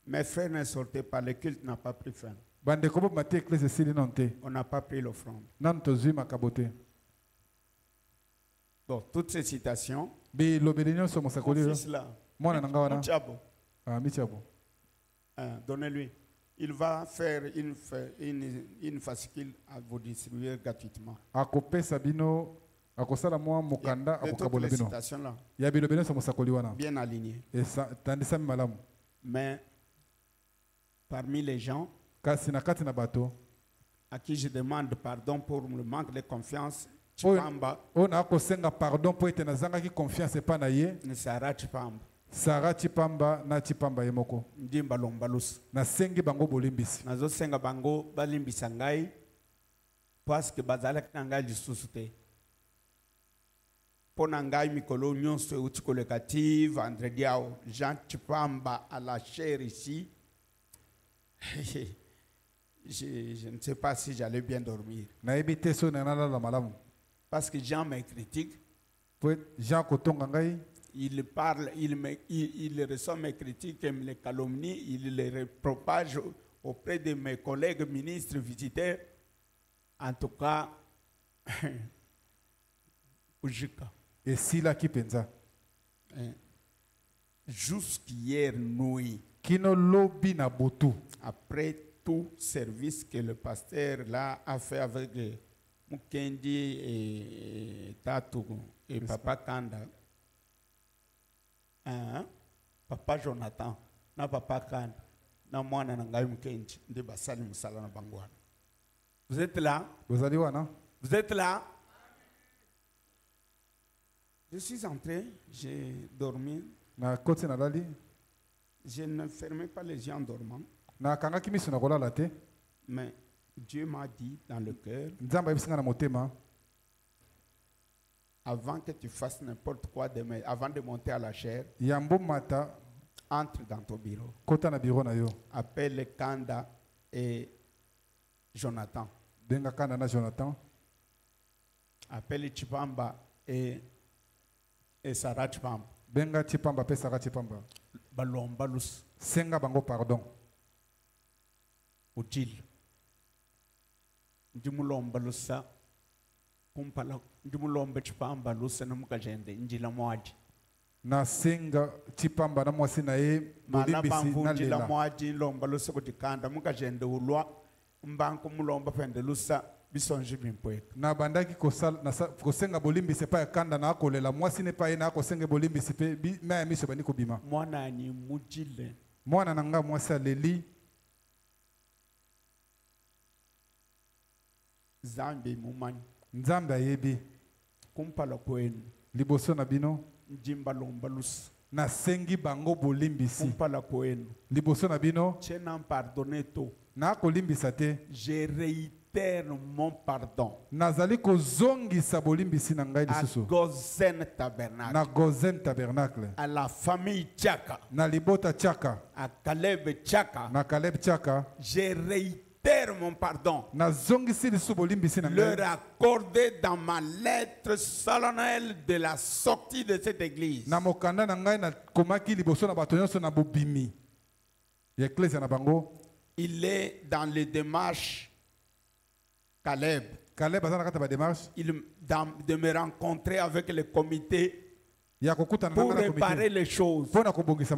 Mes frères ne sortez pas, le culte n'a pas pris fin. On n'a pas pris l'offrande. Bon, toutes ces citations, mon fils là, donnez-lui. Il va faire une fascicule à vous distribuer gratuitement. Toutes les citations là, bien alignées. Mais parmi les gens à qui je demande pardon pour le manque de confiance, Chipamba, Sarah Chipamba na Chipamba yemoko. Ndimba lombalus. Na sengi bango bolimbisi. Nazo senga bango balimbisa ngai parce que bazalaki na ngai lisusu te. Pona ngai mikolo nyonso euti kolekati vendredi ao Jean Chipamba à la chair ici. Je ne sais pas si j'allais bien dormir. Na ebite so na la malamu. Parce que Jean me critique. Jean kotonga ngai. Il parle, il reçoit mes critiques et me les calomnie, il les propage auprès de mes collègues ministres visiteurs. En tout cas, et si la qui pensa jusqu'hier nuit, Kino lobby na botu. Après tout service que le pasteur là a fait avec Mukendi et Tatou et Papa Kanda, Papa Jonathan, na Papa Kanda, na mwana na ngai Mukendi, de basali musala na bangwana. Vous êtes là? Vous allez voir, non? Vous êtes là? Je suis entré, j'ai dormi. Na koti na lali. Je ne fermais pas les yeux en dormant. Na kanga kimi suna kola late. Mais Dieu m'a dit dans le cœur, Nzamba ibisinga na motema, avant que tu fasses n'importe quoi demain, avant de monter à la chair, yambo mata, entre dans ton bureau. Kota na bureau na yo. Appelle Kanda et Jonathan. Benga Kanda na Jonathan. Appelle Chipamba et Sarah Chipamba. Benga Chipamba pe Sarah Chipamba. Balombalus. Senga bango pardon. Utile. Ndimulombalusa. Kumpala. Ndimulomba Chipamba lusa na mukajende. Njila mwaji. Na senga Chipamba na mwasi na ye. Malabambu njila mwaji lombalusa kutikanda. Mukajende ulwa. Mbanku mulomba pende lusa. Bisonji bimpweka. Na bandaki kosenga bolimbi sepa ya Kanda na akolela. Mwasi ne pa ye na akosenga bolimbi sepe. Mea miso bani kubima. Mwana ni mujile. Mwana nanga mwasi aleli. Zambi mumani. Nzambe ayebi. Kumpala kwenu. Liboso na bino. Njimba lombalus. Na sengi bango bolimbisi. Kumpala kwenu. Liboso na bino. Chena pardonné to. Na kolimbisa te. J'ai réitéré réitère mon pardon. Nazali kozongisa bolimbisi na ngai À lisusu. Gozen Tabernacle. Na Gozen Tabernacle. À la famille Tchaka. Na libota Tchaka. À Caleb Tchaka. Na Caleb Tchaka. Je réitère mon pardon. Na zongisi lisusu bolimbisi na ngai. Leur accordé dans ma lettre solennelle de la sortie de cette église. Na mokanda na ngai na komaki liboso na bato nyonso na bobimi. L'Église na bango. Il est dans les démarches, Caleb. Caleb a na démarche. De me rencontrer avec le comité pour réparer les choses.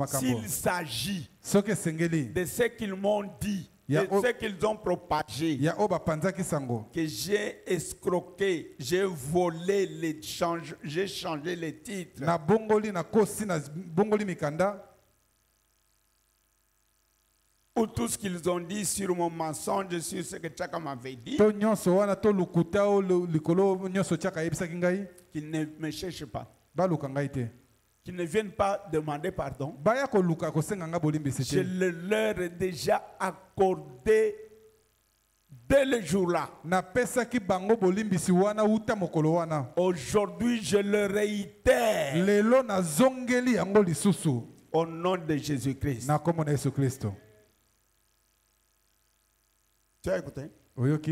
S'il s'agit de ce qu'ils m'ont dit, de ce qu'ils ont propagé, que j'ai escroqué, j'ai volé, j'ai changé les titres. Ou tout ce qu'ils ont dit sur mon mensonge, sur ce que Tchaka m'avait dit, qu'ils ne me cherchent pas, qu'ils ne viennent pas demander pardon. Je leur ai déjà accordé dès le jour-là. Aujourd'hui, je le réitère au nom de Jésus-Christ. Tu as écouté? Oui, ok.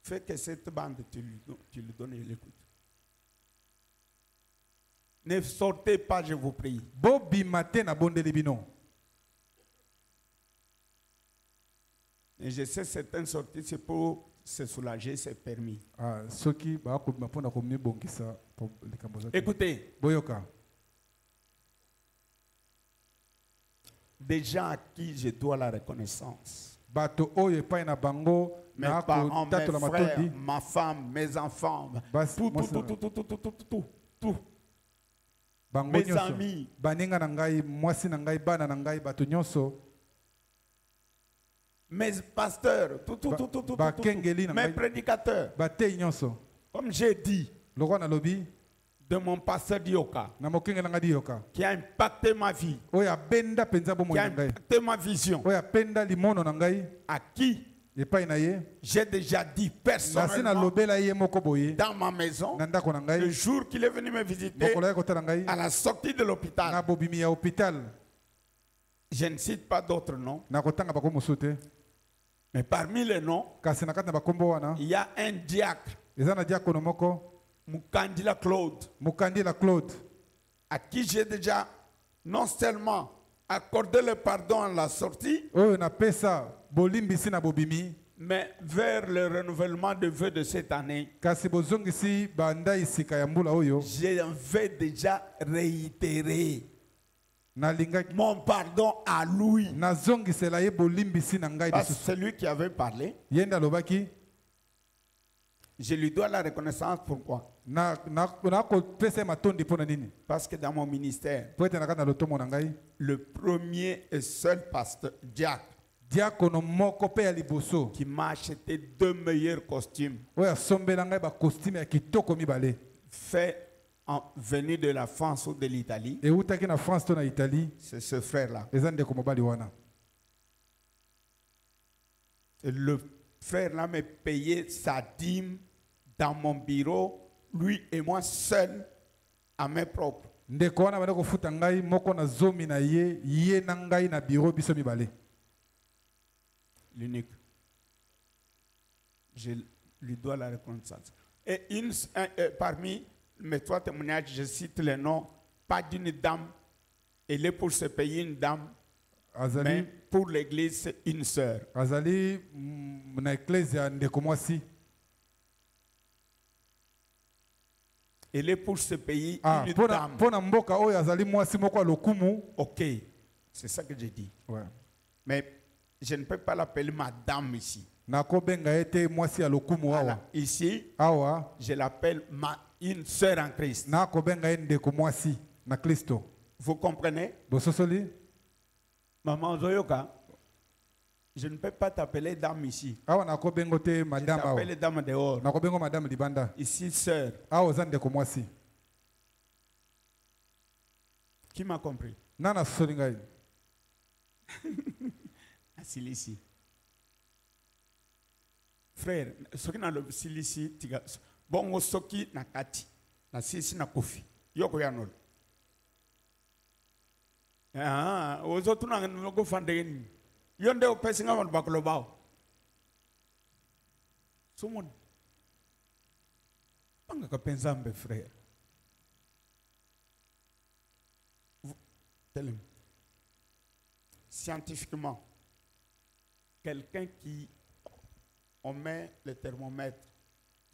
Fais que cette bande, tu lui donnes et il écoute. Ne sortez pas, je vous prie. Et je sais certaines sorties, c'est pour se soulager, c'est permis. Écoutez. Des gens à qui je dois la reconnaissance. Mes parents, mes frères, ma femme, mes enfants, tout. Mes amis, mes pasteurs, tout. Mes prédicateurs. Comme j'ai dit, de mon pasteur Dioka, qui a impacté ma vie, qui a impacté ma vision, à qui j'ai déjà dit personnellement dans ma maison, le jour qu'il est venu me visiter, à la sortie de l'hôpital. Je ne cite pas d'autres noms, mais parmi les noms, il y a un diacre, Mukandila Claude, à qui j'ai déjà non seulement accordé le pardon à la sortie, mais vers le renouvellement de vœux de cette année, j'avais déjà réitéré mon pardon à lui. Parce que celui qui avait parlé, je lui dois la reconnaissance. Pourquoi? Parce que dans mon ministère, le premier et seul pasteur, diacre, qui m'a acheté 2 meilleurs costumes, fait venu de la France ou de l'Italie, c'est ce frère-là. Le frère-là m'a payé sa dîme dans mon bureau, lui et moi seul, à mes propres. L'unique. Je lui dois la reconnaissance. Et parmi mes 3 témoignages, je cite les noms, pas d'une dame, elle est pour se payer une dame, mais pour l'église, c'est une sœur. Elle est pour ce pays une dame. Ok, c'est ça que j'ai dit. Ouais. Mais je ne peux pas l'appeler madame ici. Ici, je l'appelle une sœur en Christ. Vous comprenez? Maman Zoyoka, je ne peux pas t'appeler dame ici. Je t'appelle dame dehors. Ici, sœur. Qui m'a compris? Assis ici. Frère, ce qui n'a le silisi tiga bongo soki na kati na sisi na kofi yoko ya nolo. Ah, aux autres na ngo fandeni. Yonde o pesinga wan baklobao. Sumon. Panga ka penzambe frère. Tell-moi. Scientifiquement, quelqu'un qui, on met le thermomètre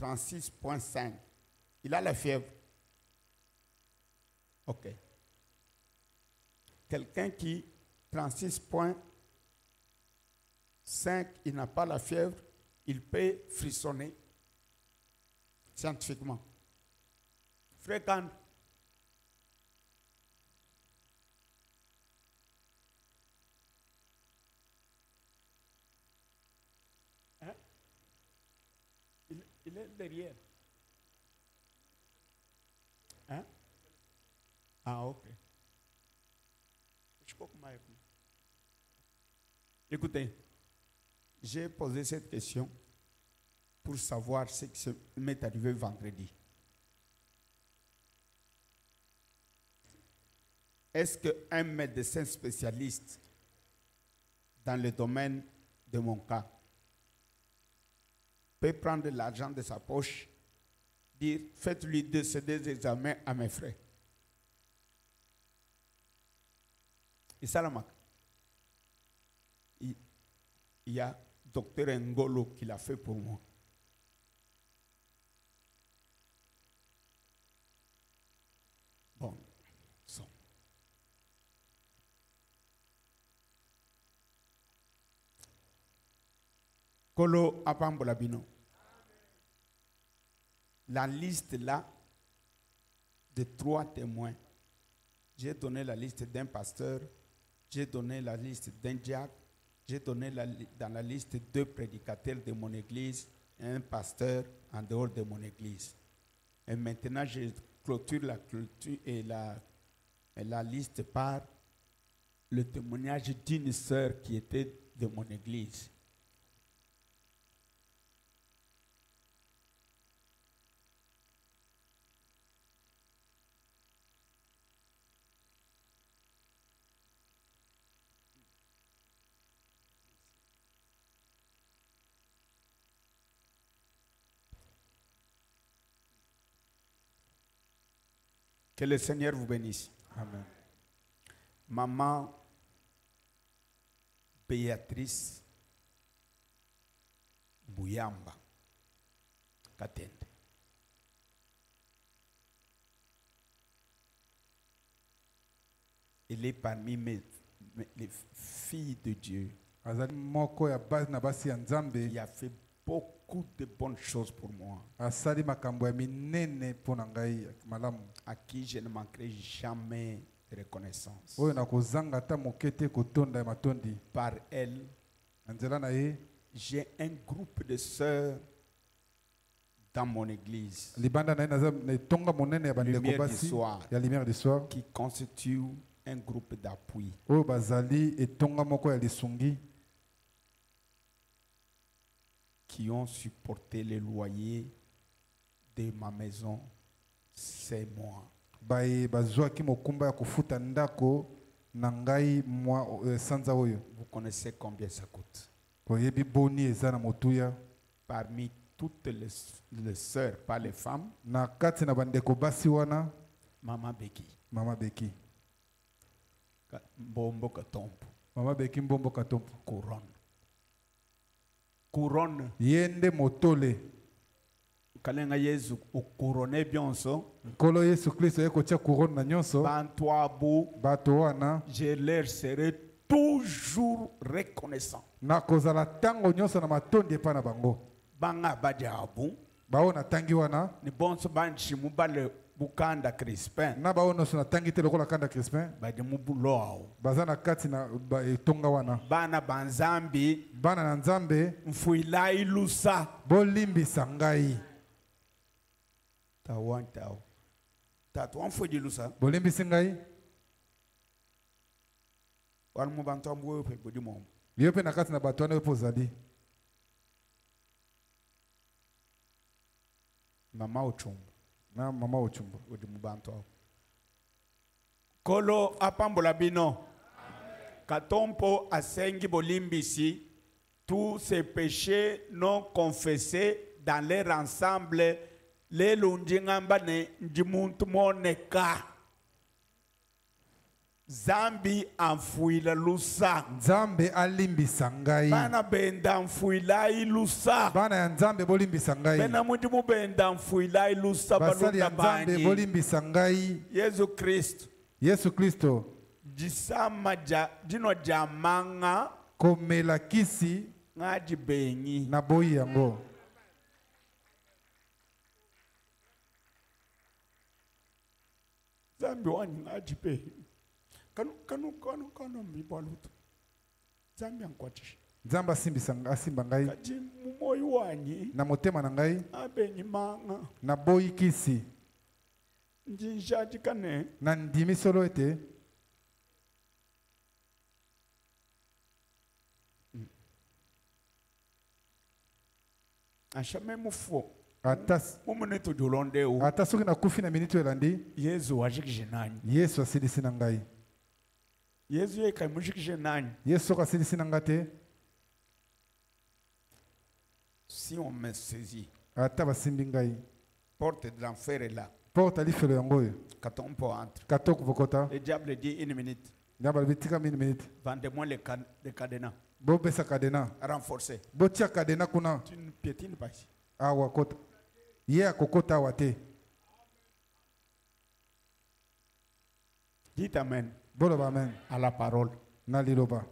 36,5, il a la fièvre. Ok. Quelqu'un qui, 36,5, il n'a pas la fièvre, il peut frissonner. Scientifiquement. Fréquent. Il est derrière. Hein? Ah, ok. Je crois que écoutez, j'ai posé cette question pour savoir ce qui m'est arrivé vendredi. Est-ce qu'un médecin spécialiste dans le domaine de mon cas peut prendre l'argent de sa poche, dire faites-lui des examens à mes frais? Et ça, il y a docteur Ngolo qui l'a fait pour moi. Bon, so. Kolo Apambolabino. La liste là de 3 témoins. J'ai donné la liste d'un pasteur, j'ai donné la liste d'un diacre, j'ai donné dans la liste 2 prédicateurs de mon église et un pasteur en dehors de mon église. Et maintenant, je clôture la clôture et la liste par le témoignage d'une sœur qui était de mon église. Que le Seigneur vous bénisse. Amen. Maman Béatrice Bouyamba Katende. Elle est parmi les filles de Dieu. Il a fait beaucoup de bonnes choses pour moi, à qui je ne manquerai jamais de reconnaissance. Par elle, j'ai un groupe de sœurs dans mon église, Lumière du Soir, qui constitue un groupe d'appui. Qui ont supporté les loyers de ma maison, c'est moi. Vous connaissez combien ça coûte? Parmi toutes les sœurs, pas les femmes, Maman Beki. Mbombo Katompo. Couronne. Yende motole. Kalenga Yesu couronné bionso. Kolo Yesu Kristo yeko tia couronne na nyonso. Bantoabu. Batoana. Je leur serai toujours reconnaissant. Na kozala tango nyonso na matondi pa na bango. Banga bajabu. Baona tangi wana. Ni bonso banchi mubale Bukanda Crispin. Na baona sona tangi te lokola kanda Crispin. Baje mubulo. Bazana kati na tonga wana. Bana banzambi. Bana na nzambe. Mfuila ilusa. Bolimbi sangai. Tawantao. Tatuan fudi ilusa. Bolimbi sangai. Walmu bantu amwe pe bodi mom. Yope na kati na batwane po zadi. Mama Ochumbu. Na mama Ochumbu. Odi mubantu. Kolo apambola bino. Katompo asengi bolimbisi. Tous ces péchés non confessés dans leur ensemble. Les lundingamba ne ndimuntu moneka. Zambi anfuila lusa. Nzambe alimbisa ngai. Bana benda anfuila ilusa. Bana ya Nzambe bolimbisa ngai. Bena mundi mubenda anfuila ilusa basali ya balunda Nzambe banyi. bolimbisa ngai. Yesu Kristo. Jisama dino jamanga. Komela kisi. Ngaji bengi. Na boyi yango. Zambi wani ngaji bengi. Kanu mibaluto. Zambi ankwatishi. Nzamba asimba ngai. Kaji mumoyi wanyi. Na motema na ngai. Abengi manga. Na boyi kisi. Njinjaji kane. Na ndimi solo ete. Ashame mufo. Ata soki na kufi na minute elandi. Yesu wajikije nani? Yesu asilisi na ngai. Yesu yeka mujikije nani? Yesu asilisi na ngate. Si on me saisit. Ata basimbi ngai. Porte de l'enfer est là. Porte ali felo yango. Quand on peut entrer. Katok vokota. Le diable dit une minute. Diable bitika une minute. Vendez-moi les cadenas. Bo besa cadena. Renforcé. Bo tia cadena kuna. Tu ne piétines pas ici. Awa kota. Ye akokota wate. Dites amen. Boloba amen. À la parole. Na liloba.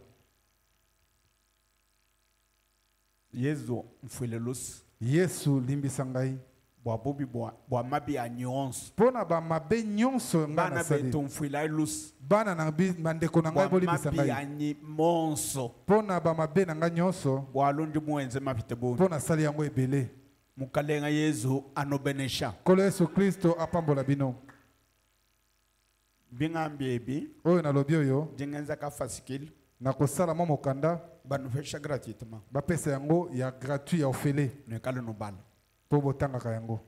Yesu mfulelos. Yesu limbisa ngai. Boa bobi boa mabi a nyonso. Pona ba mabe nyonso ngana sali. Bana beto mfulelos. Bana na mandeko na ngai bolimbisa ngai. Boa mabi a monso. Pona ba mabe na ngai nyonso. Boa lundi muenze mapite boni. Pona sali yango ebele. Mukalenga Yesu anobenesha. Kolo Yesu Kristo apambola bino. Bingambi ebi. Oyo na lobi oyo. Jengenza ka fasikil. Na kosala mo mokanda. Banufesha gratuitement. Bapesa yango ya gratuit ya ofele. Ne kala no bala. Po botanga ka yango.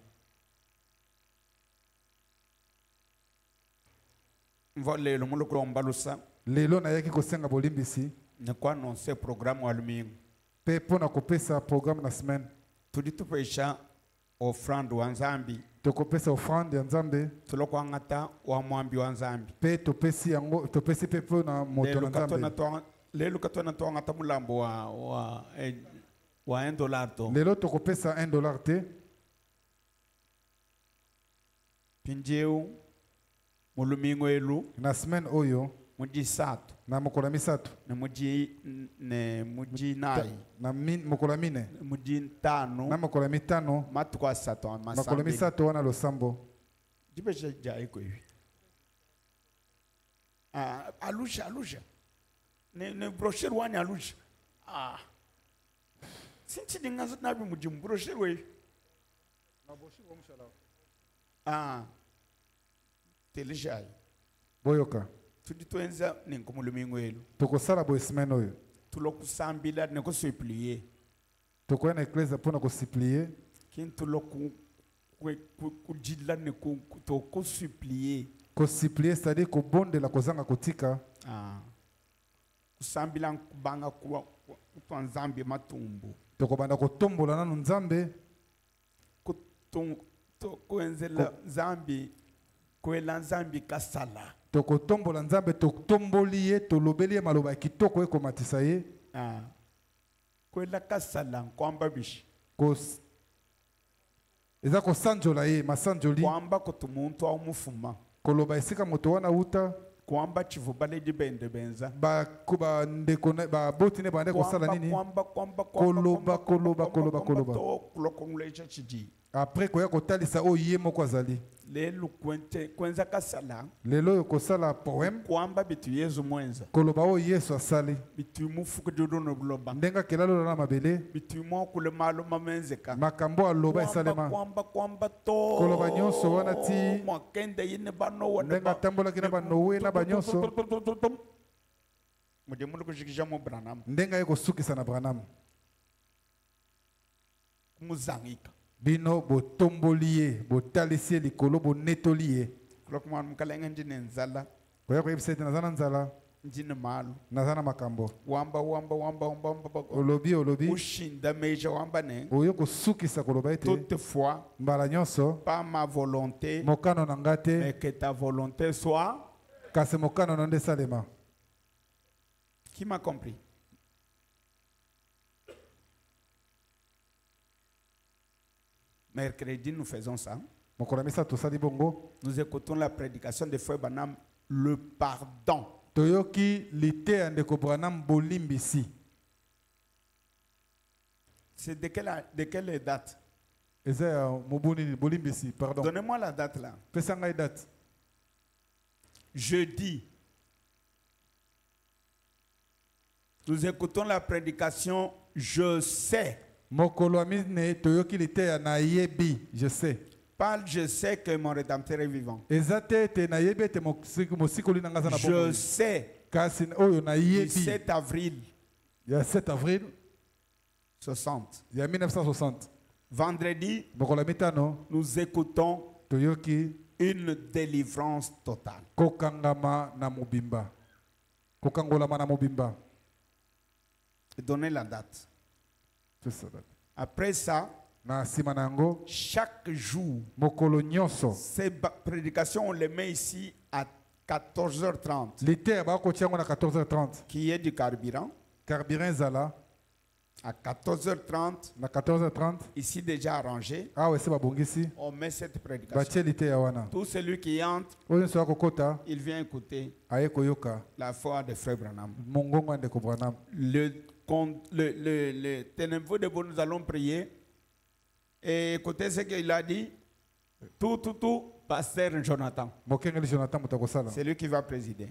Mvole lo muloko ombalusa. Lelo na yaki kosenga bolimbisi. Ne kwa annoncer programme wa lumingo. Pe pona kopesa programme na semaine. Tuditupesha offrande wa Nzambi. Tokopesa offrande ya Nzambe. Tuloko angata wa mwambi wa Nzambi. Pe topesi yango topesi pe na moto na Nzambe. Lelo katona to angata mulambo wa $1 to. Lelo tokopesa $1 te. Pinjeu mulumingo elu. Na semaine oyo. Muji sato. Na mokola misato. Na muji nai. Na mokola mine. Muji tano. Na mokola mitano. Matukwa sato masambi. Mokola misato wana losambo. Jibesha jai ko hivi. Alusha. Ne brochure wani alusha. Sinti dingazo nabi muji brochure we. Na brochure wa mshala. Telejai. Boyoka. Tuditwenza ninkumulumingo elu. Tokosala bo semaine oyo. Tulokusambila ne kusuplier. Tokoya na eklezia pona kusuplier. Kintuloku kujila ne kusuplier. Kusuplier c'est-à-dire kobondela kozanga kotika. Kusambila kubanga kwa Nzambe matumbu. Tokobanda kotombola nanu Nzambe. Kuenzela Nzambe kwela Nzambe kasala. Tokotombola Nzambe totomboli ye tolobeli ye maloba kitoko ekomatisa ye. Kwela kasala kwamba bishi. Eza kosanjola ye masanjoli. Kwamba kutumuntu au mufuma. Koloba esika moto wana uta. Kwamba chivubale dibende benza. Ba ndeko ba botine bande kosala nini? Koloba. Après koya kotalisa o ye moko azali. Lelo kwenza kasala. Lelo kosala poème. Kwamba bitu Yesu mwenza. Koloba o Yesu asali. Bitu mufuku jodo no bloba. Ndenga kelalo na mabele. Bitu mo kule malo mamenzeka. Makambo aloba esalema. Kwamba to. Koloba nyonso wana ti. Mwakende yine bano wana. Ndenga tambola kina banowe na banyonso. Muje mulu kushikisha mo Branham. Ndenga yeko sukisa na Branham. Muzangika. Bino botomboliye, botalisiye likolo bonetoliye. Croque-moi, m'kalenga njine nzala. Koya koyebisa nazana nzala. Njine malu. Nazana makambo. Wamba. Olobi. Ushinda meja wamba ne. Oyo kosukisa koloba ete. Toutefois, mbala nyonso. pas ma volonté. Mokano nangate. Mais que ta volonté soit. Kasi mokano nande salema. Qui m'a compris? Mercredi, nous faisons ça. Nous écoutons la prédication de Frère Branham, le pardon. C'est de quelle date? Donnez-moi la date là. Jeudi. Nous écoutons la prédication, je sais. Je sais. Parle, je sais que mon Rédempteur est vivant. Je sais. Du 7 avril. Il y a 7 avril. 60. Il y a 1960. Vendredi, nous écoutons une délivrance totale. Donnez la date. Après ça, chaque jour, ces prédications, on les met ici à 14h30. Qui est du carburant. À 14h30, ici déjà arrangé, on met cette prédication. Tout celui qui entre, il vient écouter la foi de Frère Branham. Le ténébreux de nous allons prier. Et écoutez ce qu'il a dit. Tout, pasteur Jonathan. C'est lui qui va présider.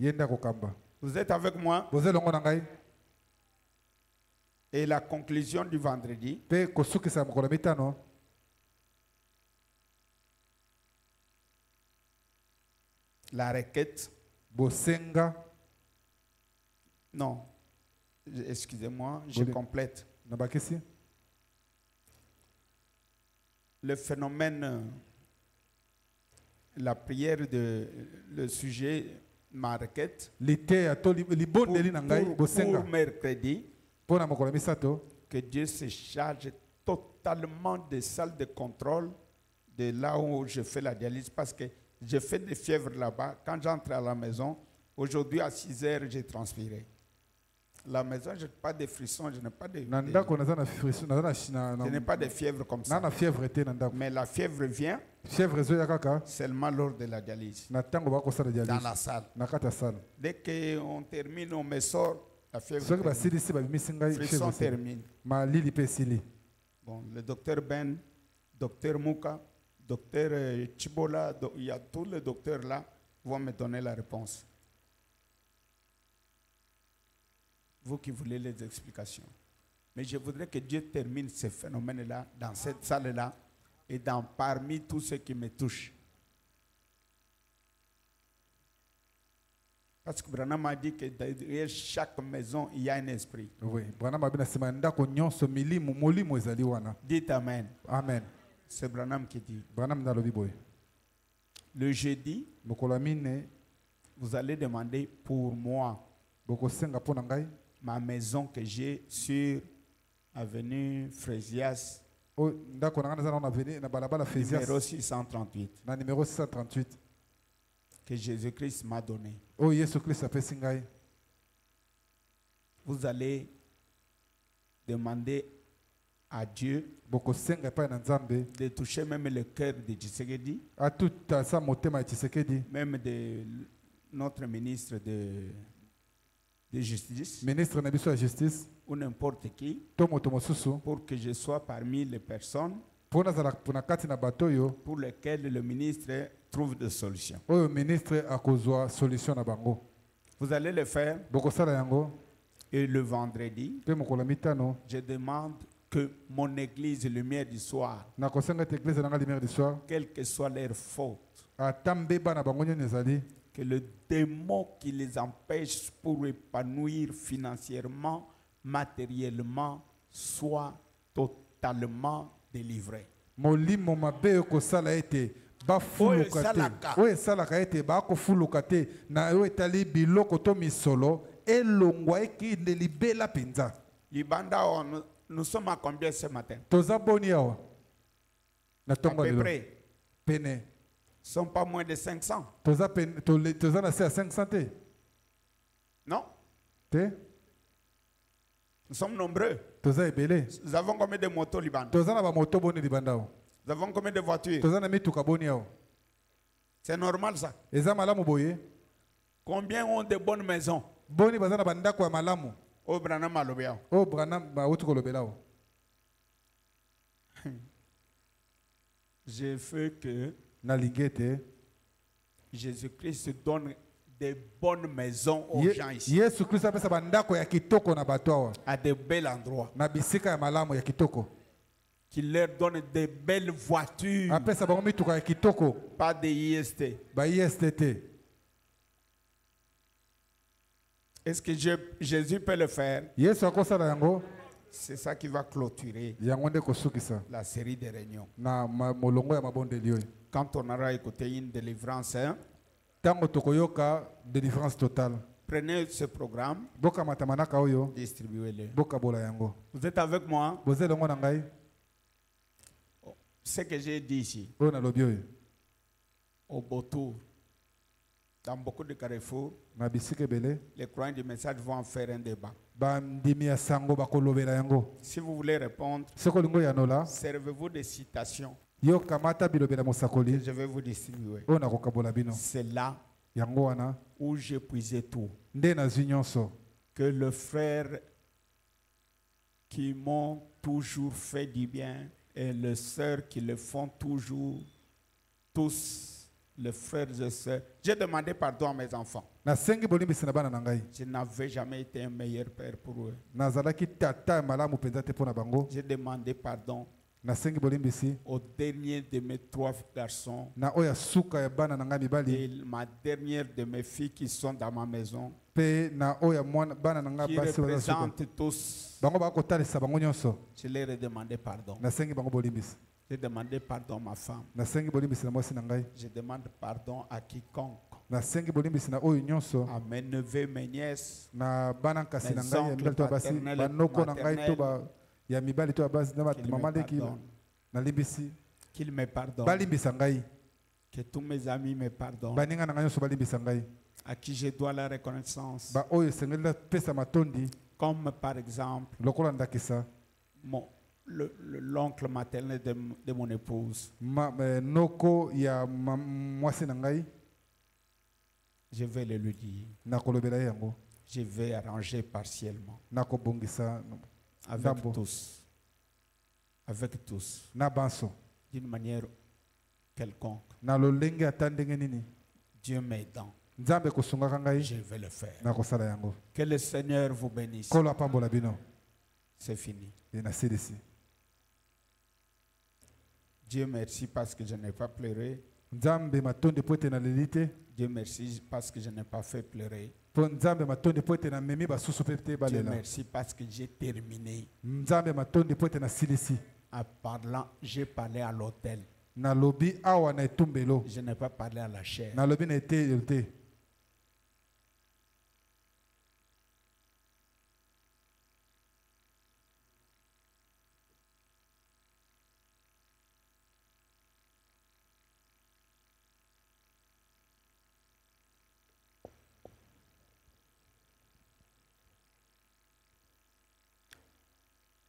Vous êtes avec moi? Et la conclusion du vendredi. La requête. Non. Excusez-moi, je complète. Le phénomène, la prière le sujet, ma requête. Pour mercredi. Que Dieu se charge totalement des salles de contrôle de là où je fais la dialyse, parce que je fais des fièvres là-bas. Quand j'entre à la maison, aujourd'hui à 6 heures, j'ai transpiré. La maison, je n'ai pas de frissons, je n'ai pas de fièvre comme ça. Mais la fièvre vient seulement lors de la dialyse. Dans la salle. Dès qu'on termine, on me sort. La fièvre frisson termine. Bon, le docteur Ben, docteur Mouka, docteur Chibola, il y a tous les docteurs là vont me donner la réponse. Vous qui voulez les explications. Mais je voudrais que Dieu termine ce phénomène-là dans cette salle-là et parmi tous ceux qui me touchent. Parce que Branham a dit que derrière chaque maison, il y a un esprit. Oui. Dites Amen. Amen. C'est Branham qui dit. Le jeudi, vous allez demander pour moi ma maison que j'ai sur avenue Frésias, numéro 638. Que Jésus-Christ m'a donné. Vous allez demander à Dieu de toucher même le cœur de Tshisekedi, même de notre ministre de justice, ou n'importe qui, pour que je sois parmi les personnes pour lesquelles le ministre trouve des solutions. Vous allez le faire. Et le vendredi, je demande que mon église, lumière du soir, quelles que soient leurs fautes, que le démon qui les empêche pour épanouir financièrement, matériellement, soit totalement délivré. molimo mabe kosala ete bafuluka te oyo esalaka ete bakofuluka te na oyo etali biloko to misolo elongwa ekinde libela mpenza. Libanda, nous sommes à combien ce matin? Toza boni awa na À tongo peu lelo près. pene Ne sont pas moins de 500. toza na se ya 500 te Non? te Nous sommes nombreux. toza ebele Nous avons combien de motos Liban? toza na bamoto boni libanda awa Nous avons combien de voitures? toza na mituka boni awa C'est normal ça. eza malamu boye Combien ont de bonnes maisons? boni baza na bandako ya malamu Au Branham Malobia. oyo Branham bauti kolobela awa. Je veux que nalingi ete Jésus-Christ donne des bonnes maisons aux gens ici. yesu kristo apesa bandako ya kitoko na bato awa À de bels endroits. na bisika ya malamu ya kitoko Qu'il leur donne de belles voitures. apesa bango mituka ya kitoko Pas de IST. baist te. Est-ce que Jésus peut le faire? yesu akosala yango C'est ça qui va clôturer yango nde kosukisa la série des réunions. na molongo ya mabondeli oyo Quand on aura écouté une délivrance, hein, ntango tokoyoka délivrance totale prenez ce programme, bokamata manaka oyo distribuez-le. bokabola yango Vous êtes avec moi? boza elongo na ngai Ce que j'ai dit ici, oyo nalobi oyo au Botour, dans beaucoup de carrefours, na bisika ebele les croyants du message vont en faire un débat. bandimi ya sango bakolobela yango Si vous voulez répondre, soki olingo yanola servez-vous des citations yo kamata bilobela que mosakoli je vais vous distribuer. oyo nakokabola bino C'est là yango wana où j'ai puisé tout. nde nazwi nyonso Que le frère qui m'ont toujours fait du bien et les sœurs qui le font toujours, tous les frères et sœurs. J'ai demandé pardon à mes enfants. nasengi bolimbisi na bana na ngai Je n'avais jamais été un meilleur père pour eux. nazalaki tata ya malamu mpenza te mpo na bango J'ai demandé pardon nasengi bolimbisi au dernier de mes 3 garçons na oyo ya suka ya bana na ngai mibali et ma dernière de mes filles qui sont dans ma maison, mpe na oyo ya bana na ngai qui basi baza suka représentent tous. bango bakotalisa bango nyonso Je leur ai demandé pardon. nasengi bango bolimbisi J'ai demandé pardon à ma femme. nasengi bolimbisi na mwasi na ngai Je demande pardon à quiconque. nasengi bolimbisi na oyo nyonso À mes neveux, mes nièces, na bana nkasi na Mes ngai ya oncles mibali to ya basi paternels, banoko na ngai to maternels, ya mibali to ya basi na qu'ils mama me ndeki pardonnent. nalimbisi Qu'ils me pardonnent. balimbisa ngai Que tous mes amis me pardonnent. baninga na ngai nyonso balimbisa ngai À qui je dois la reconnaissance. baoyo esengeli pesa matondi Comme par exemple lokola ndakisa l'oncle maternel de mon épouse. noko ya mwasi na ngai Je vais le lui dire. nakolobela ye yango Je vais arranger partiellement. nakobongisa Avec Ndambo. tous. Avec tous. na banso D'une manière quelconque. na lolenge ata ndenge nini Dieu m'aidant. nzambe ekosungaka ngai Je vais le faire. nakosala yango Que le Seigneur vous bénisse. kolo apambola bino C'est fini. e nasilisi Dieu merci parce que je n'ai pas pleuré. nzambe matondi mpo ete naleli te Dieu merci parce que je n'ai pas fait pleurer. mpo nzambe matondi mpo ete namemi basusu mpe te Dieu balela merci parce que j'ai terminé. nzambe matondi mpo ete nasilisi En parlant, j'ai parlé à l'autel. nalobi awa na etumbelo Je n'ai pas parlé à la chair. nalobi na eteyelo te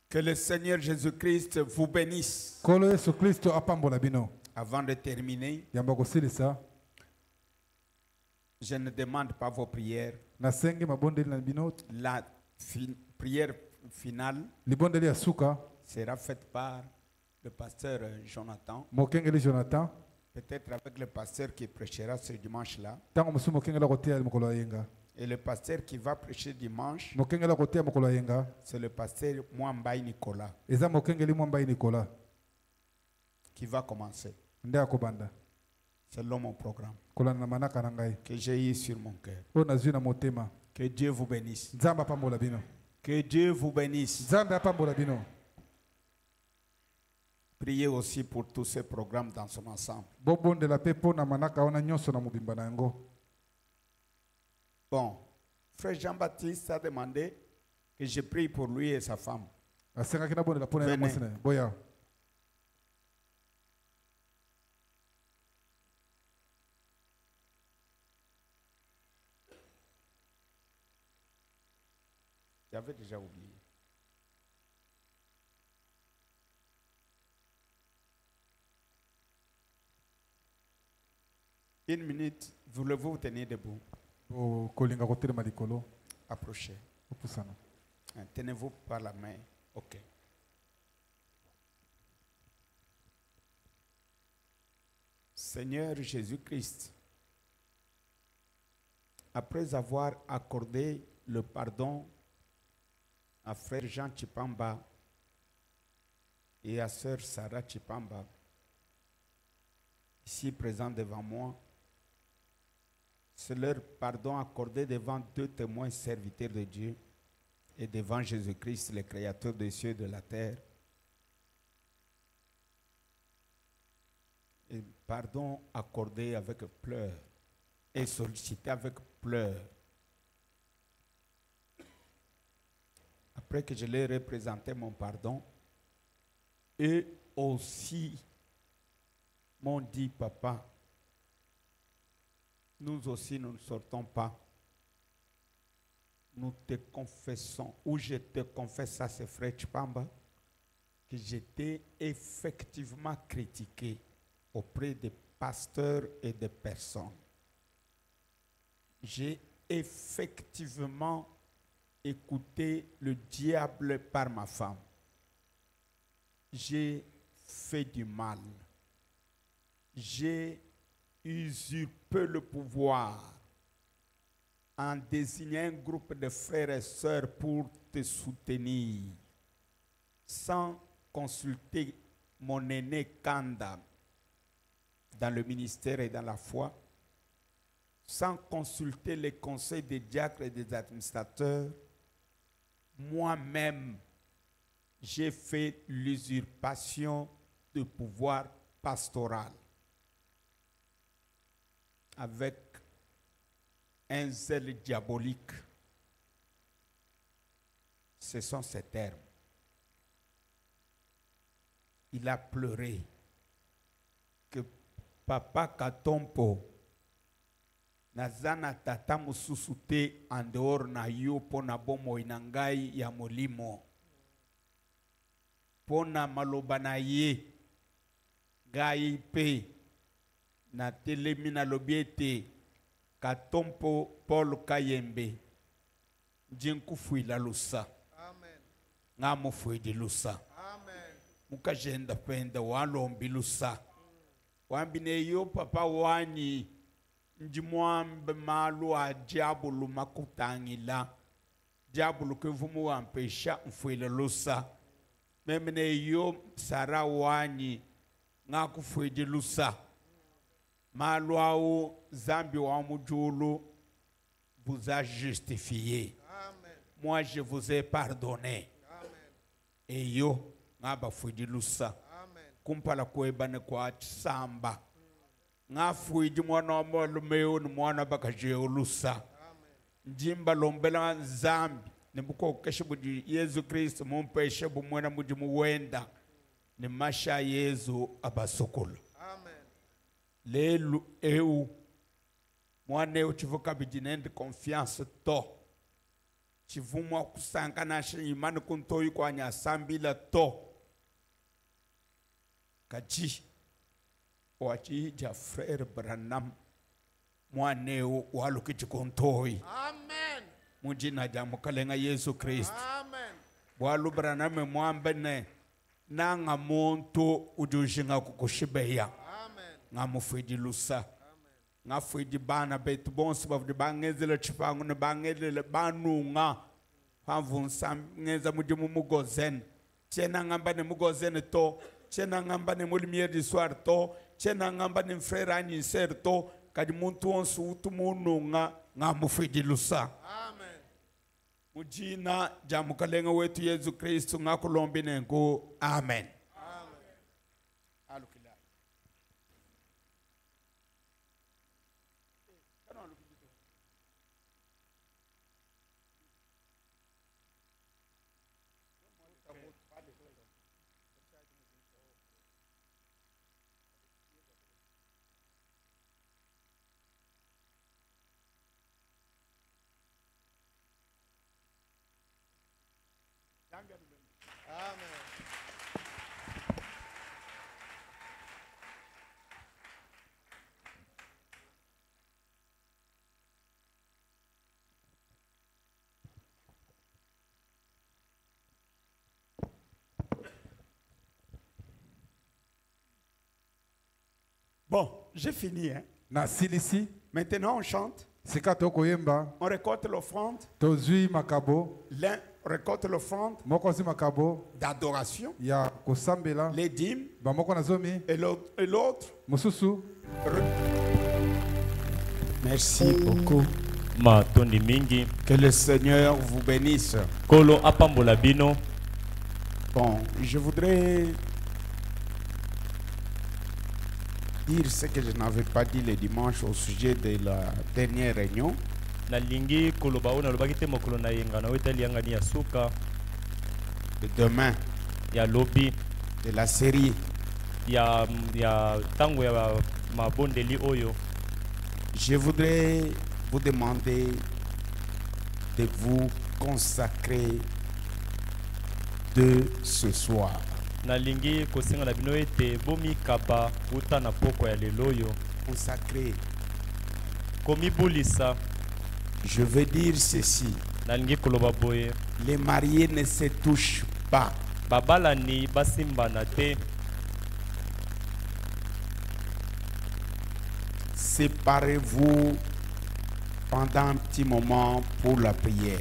Que le Seigneur Jésus-Christ vous bénisse. kolo yesu kristo apambola bino Avant de terminer, yamba kosilisa je ne demande pas vos prières. nasengi mabondeli na bino La prière finale libondeli ya suka sera faite par le pasteur Jonathan, mokengeli jonathan peut-être avec le pasteur qui prêchera ce dimanche-là. ntango mosusu mokengeli akoteya mokolo ya yenga Et le pasteur qui va prêcher dimanche, mokengeli akoteya mokolo ya yenga c'est le pasteur Mwambai Nicolas eza mokengeli mwambai nikola qui va commencer. nde akobanda Selon mon programme kolanda na manaka na ngai que j'ai eu sur mon cœur. oyo nazwi na motema Que Dieu vous bénisse. nzambe apambola bino Que Dieu vous bénisse. nzambe apambola bino Priez aussi pour tous ces programmes dans son ensemble. Bon, frère Jean-Baptiste a demandé que je prie pour lui et sa femme. Venez. J'avais déjà oublié. Une minute, voulez-vous vous tenir debout? Approchez. Tenez-vous par la main. Ok. Seigneur Jésus-Christ, après avoir accordé le pardon à frère Jean Chipamba et à sœur Sarah Chipamba, ici présents devant moi, c'est leur pardon accordé devant deux témoins serviteurs de Dieu et devant Jésus-Christ, le Créateur des cieux et de la terre. Et pardon accordé avec pleurs et sollicité avec pleurs. Après que je leur ai présenté mon pardon, eux aussi m'ont dit, papa, nous aussi nous ne sortons pas. Nous te confessons, ou je te confesse à ce frère Chipamba, que j'étais effectivement critiqué auprès des pasteurs et des personnes. J'ai effectivement écouté le diable par ma femme. J'ai fait du mal. J'ai usurpé le pouvoir en désignant un groupe de frères et sœurs pour te soutenir, sans consulter mon aîné Kanda dans le ministère et dans la foi, sans consulter les conseils des diacres et des administrateurs. Moi-même, j'ai fait l'usurpation de pouvoir pastoral avec un zèle diabolique. Ce sont ces termes. Il a pleuré que papa Katompo nazana tata mususu te en dehors na yo pona bomo inangai ya molimo pona maloba na ye gai pe na telemi na lobiete Katompo Paul Kayembe Djinku fuila lusa. Amen. Ngamo fuidi lusa. Amen. Mukajenda penda walombi lusa. Wambine yo papa wani njimwambe malu a diabulu makutangila. Diabulu kevumu wampesha mfuila lusa. Memene yo sara wani ngaku fuidi lusa. Malouao Zambi wa Mujulu vous a justifié. Amen. Moi je vous ai pardonné. Amen. Et yo ngaba fuidi lusa. Amen. Kumpala kwebane kwa samba. Nga fuidi mwana molumeo ni mwana bakaje lusa. Amen. Njimba lombela Zambi nibuko keshibu Yesu Kristo mumpeshe bumwana mujimu wenda ni masha Yesu abasokolo. Lelu eu mwane eu chivuka bijinende confiance to chivumwa kusanga na imani kuntoyi kwa nyasambila to kaji wachi ja frère Branham mwane eu walukichi kuntoyi. Amen. Mujina jamu kalenga Yesu Kristo. Amen. Walu Branham mwambene nanga monto ujushinga kukushibeya. Ngamo fuidi lusa. Nga fuidi bana betu bonsi bavudi bangezele chipangu ne bangezele banunga. Havu ngeza mujimu mugozen. Chena ngamba ne mugozen to. Chena ngamba ne mulimier di soir to. Chena ngamba ne frère anniser to. Kadi muntu onsu utu mununga. Ngamo fuidi lusa. Amen. Mujina jamukalenga wetu Yesu Kristo ngakulombi nengo. Amen. Bon, j'ai fini. Hein? Maintenant, on chante. On récolte l'offrande. L'un récolte l'offrande d'adoration. Les dîmes. Et l'autre. Merci beaucoup. Que le Seigneur vous bénisse. Bon, je voudrais dire ce que je n'avais pas dit le dimanche au sujet de la dernière réunion. De demain, de la série. Je voudrais vous demander de vous consacrer de ce soir. Consacré. Je veux dire ceci. Les mariés ne se touchent pas. Séparez-vous pendant un petit moment pour la prière.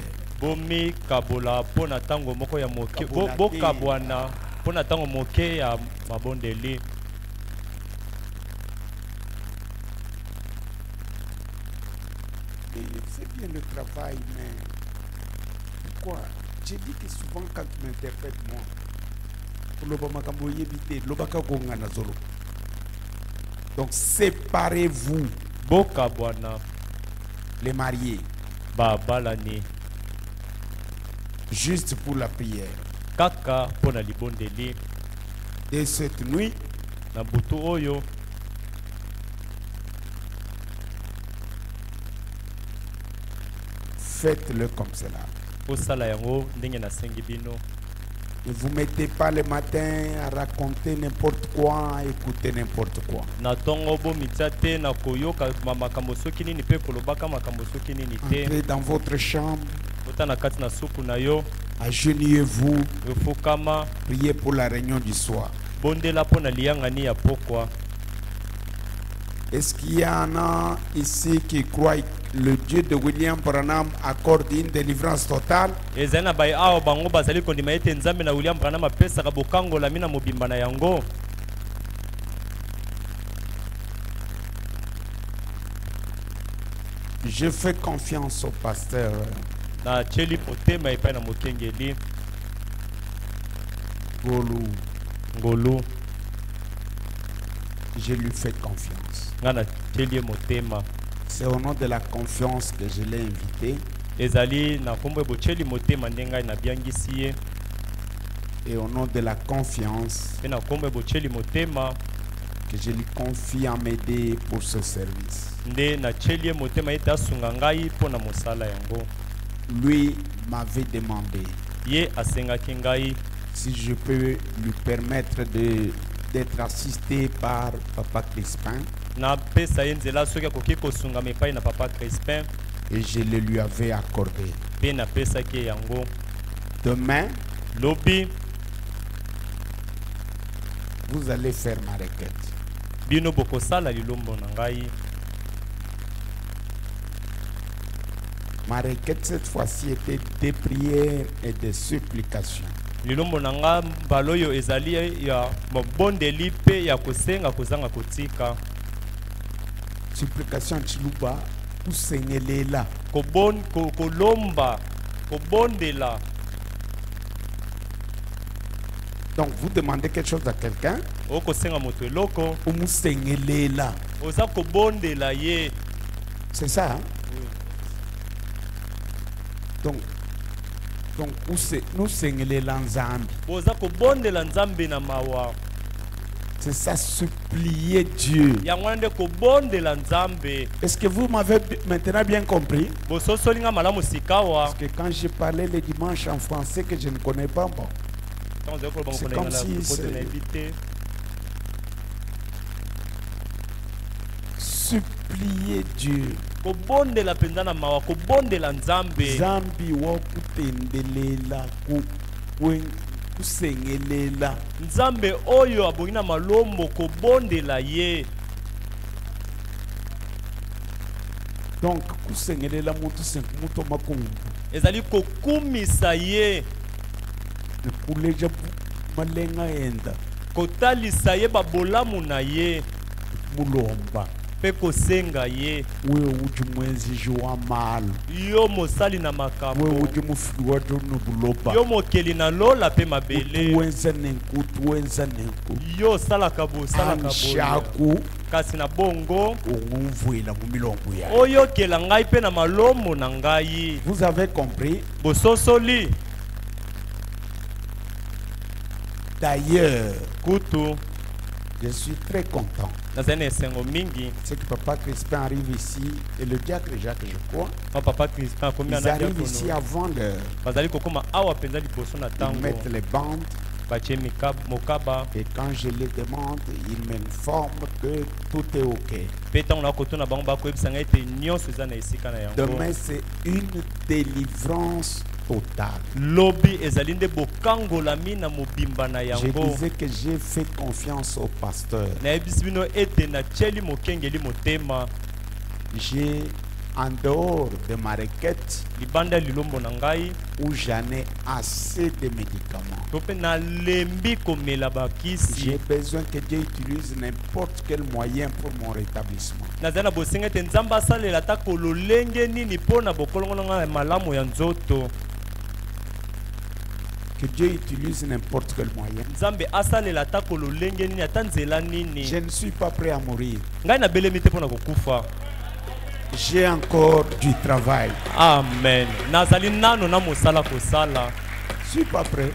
C'est bien le travail, mais pourquoi? J'ai dit que souvent quand tu m'interprètes, moi, donc séparez-vous, les mariés, juste pour la prière. Et cette nuit, faites-le comme cela. Ne vous mettez pas le matin à raconter n'importe quoi, à écouter n'importe quoi. Entrez dans votre chambre, agenouillez-vous, priez pour la réunion du soir. Est-ce qu'il y en a ici qui croient que le Dieu de William Branham accorde une délivrance totale? Je fais confiance au pasteur Ngolu. Je lui fais confiance. C'est au nom de la confiance que je l'ai invité. Et au nom de la confiance que je lui confie à m'aider pour ce service. Lui m'avait demandé si je peux lui permettre d'être assisté par Papa Crispin. Et je le lui avais accordé. Demain, vous allez faire ma requête. Ma requête cette fois-ci était des prières et des supplications. Supplication chiluba kusengelela kolomba kobondela. Donc vous demandez quelque chose à quelqu'un, ou musengelela. C'est ça, hein? Donc nous sengelela nzambi. C'est ça, supplier Dieu. Est-ce que vous m'avez maintenant bien compris? Parce que quand j'ai parlé le dimanche en français que je ne connais pas, bon, C'est comme si supplier Dieu. Zambi wakutendelela kusengelela. Nzambe oyo abongina malombo kobondela ye. Donc kusengelela mutu senkuto makumbu. Ezali kokumisa ye. Kuleja malenga enda. Kotalisa ye babolamu na ye. Mulomba. Pe kosenga ye. Wewe uji mwenzi jwa malo. Yo mosali na makambo. Wewe uji mufiwa no buloba. Yo mokeli na lola pe mabele. Wenza nenku. Yo sala kabo. Shaku. Kasi na bongo. Ongumvuila mumilongo ya. Oyo kela ngai pe na malomo na ngai. Vous avez compris? Bososoli. D'ailleurs, Kutu. Je suis très content. C'est que Papa Crispin arrive ici et le diacre Jacques, je crois. Ils arrivent ici avant l'heure. Ils mettent les bandes. Et quand je les demande, ils m'informent que tout est OK. Demain, c'est une délivrance totale. Je disais que j'ai fait confiance au pasteur. J'ai, en dehors de ma requête, où j'en ai assez de médicaments, j'ai besoin que Dieu utilise n'importe quel moyen pour mon rétablissement. Que Dieu utilise n'importe quel moyen. Je ne suis pas prêt à mourir. J'ai encore du travail. Amen. Je suis pas prêt.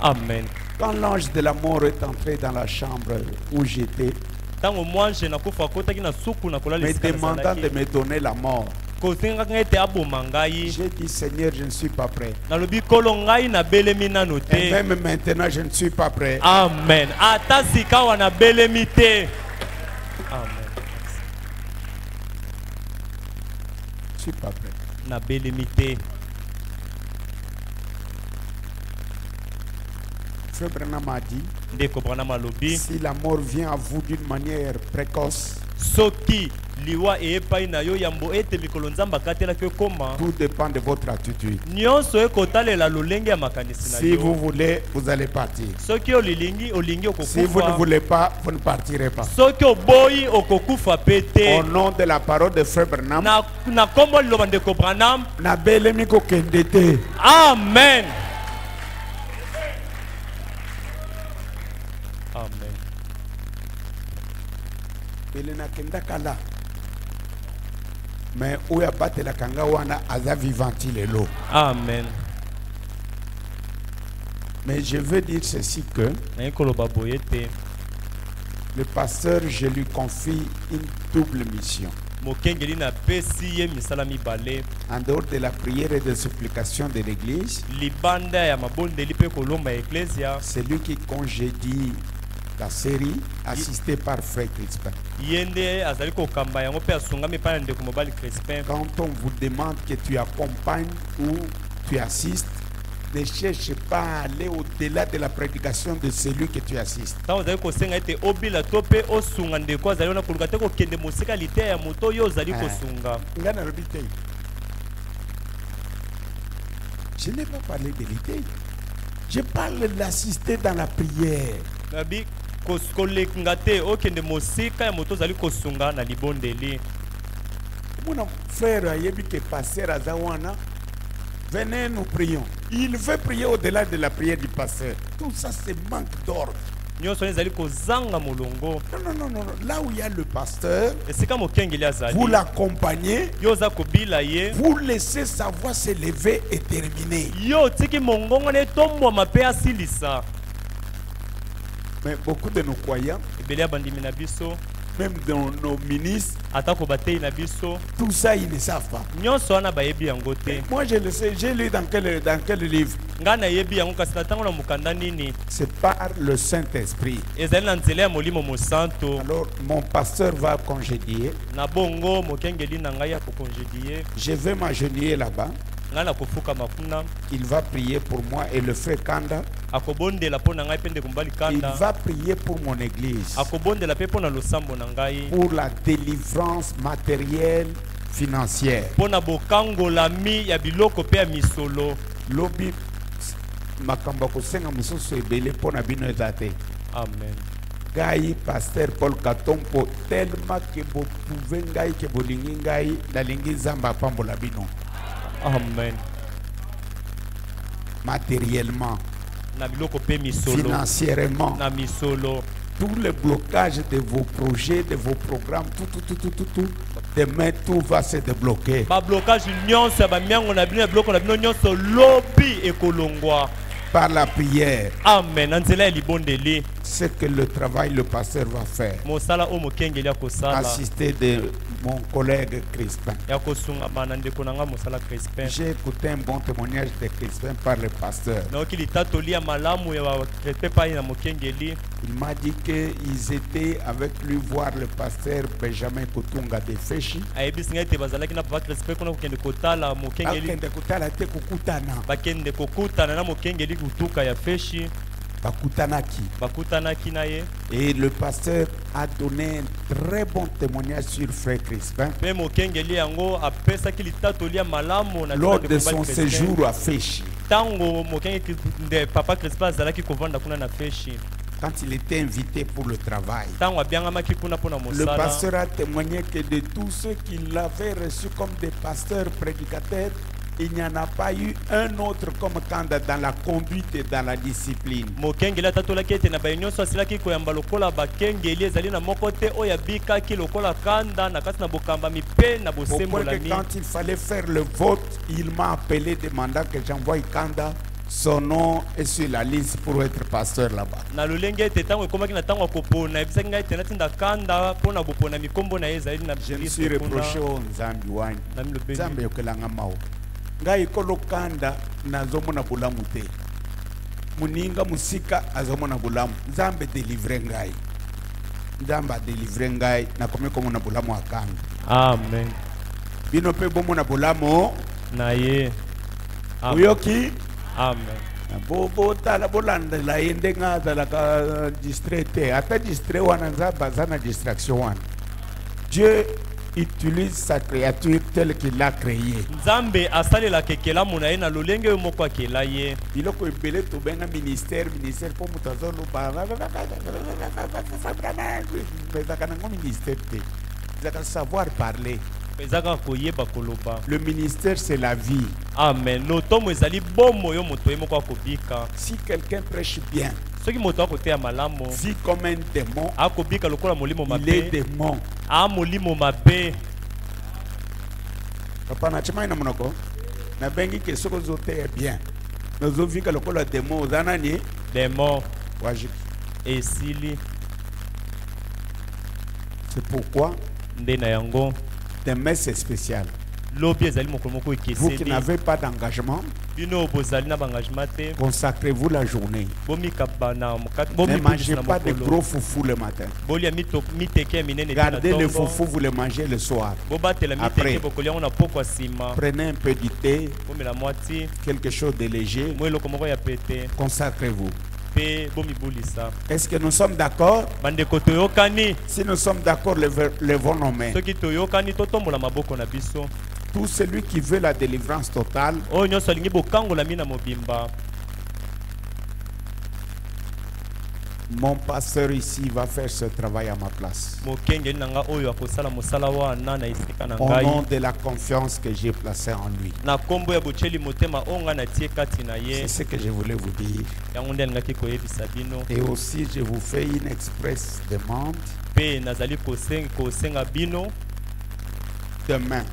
Amen. Quand l'ange de la mort est entré dans la chambre où j'étais, me demandant de me donner la mort, j'ai dit Seigneur, je ne suis pas prêt. Et même maintenant, je ne suis pas prêt. Amen. Amen. Je ne suis pas prêt. Frère Branham a dit, si la mort vient à vous d'une manière précoce, tout dépend de votre attitude. Si vous voulez, vous allez partir. Si vous ne voulez pas, vous ne partirez pas. Au nom de la parole de Frère Branham, Amen. mais où y a pas de la kanga wana aza vivanti lelo. Amen. Mais je veux dire ceci que le pasteur, je lui confie une double mission. En dehors de la prière et de supplication de l'église, c'est lui qui congédie la série assistée par Frère Crispin. Quand on vous demande que tu accompagnes ou tu assistes, ne cherche pas à aller au-delà de la prédication de celui que tu assistes. Je n'ai pas parlé de l'idée. Je parle de l'assister dans la prière. Mon frère a dit que pasteur Azawana, venez, nous prions. Il veut prier au-delà de la prière du pasteur. Tout ça, c'est manque d'ordre. Non. Là où il y a le pasteur, vous l'accompagnez, vous laissez sa voix s'élever et terminer. Mais beaucoup de nos croyants, même dans nos ministres, tout ça ils ne savent pas. Moi je le sais, j'ai lu dans quel livre? C'est par le Saint-Esprit. Alors mon pasteur va congédier. Je vais m'agenouiller là-bas. Il va prier pour moi et le frère Kanda, il va prier pour mon église, pour la délivrance matérielle, financière. Lobi makamba kosenga mususu ebele pona bino ezate. Amen. Gai pasteur Paul Katompo tellement que vous pouvez ngai que bolingi ngai la lingi zamba pambola bino. Amen. Matériellement, financièrement, tous les blocages de vos projets, de vos programmes, tout, demain tout va se débloquer. Par la prière. Amen. C'est que le travail le pasteur va faire. Assisté de mon collègue Crispin. J'ai écouté un bon témoignage de Crispin par le pasteur. Il m'a dit qu'ils étaient avec lui voir le pasteur Benjamin Kutunga de Feshi. Et le pasteur a donné un très bon témoignage sur frère Crispin lors de son séjour à Feshi. Quand il était invité pour le travail, le pasteur a témoigné que de tous ceux qu'il avait reçus comme des pasteurs prédicateurs, il n'y en a pas eu un autre comme Kanda dans la conduite et dans la discipline. Pourquoi quand il fallait faire le vote, il m'a appelé demandant que j'envoie Kanda. Son nom est sur la liste pour être pasteur là-bas. Je me suis reproché au Nzambi wani. Nzambi yokelanga mao. Ngai kolo Kanda nazomona bulamu te. Muninga musika azomona bulamu. Nzambe délivrer ngai. Nzamba délivrer ngai na komeko mona bulamu akanga. Amen. Bino pe bomona bulamu na ye. Uyoki? Amen. Bobo tala bolanda la yende ngaza la ka distraite. Ata distrait wana nzamba zana distraction wana. Dieu utilise sa créature telle qu'il l'a créée. Nzambe asali la kekela munaye na lolenge yo moko akela ye. Biloko ebele to benga ministère pour mutazolo ba. Mais ça kana ministère te. Ça savoir parler. Le ministère c'est la vie. Amen. Si quelqu'un prêche bien, vit comme un démon, il est démon. Papa na chima ina monoko na bengi ke soko zote bien. Nozo vika lokola démon zanani démon wajik. Et sili. C'est pourquoi demain c'est spécial. Vous qui n'avez pas d'engagement, consacrez-vous la journée. Ne mangez pas de gros foufou le matin. Gardez le foufou, vous le mangez le soir. Après, prenez un peu du thé, quelque chose de léger. Consacrez-vous. Est-ce que nous sommes d'accord? Si nous sommes d'accord, levons nos mains. Tout celui qui veut la délivrance totale, mon pasteur ici va faire ce travail à ma place. Au nom de la confiance que j'ai placée en lui. C'est ce que je voulais vous dire. Et aussi je vous fais une express demande. Demain,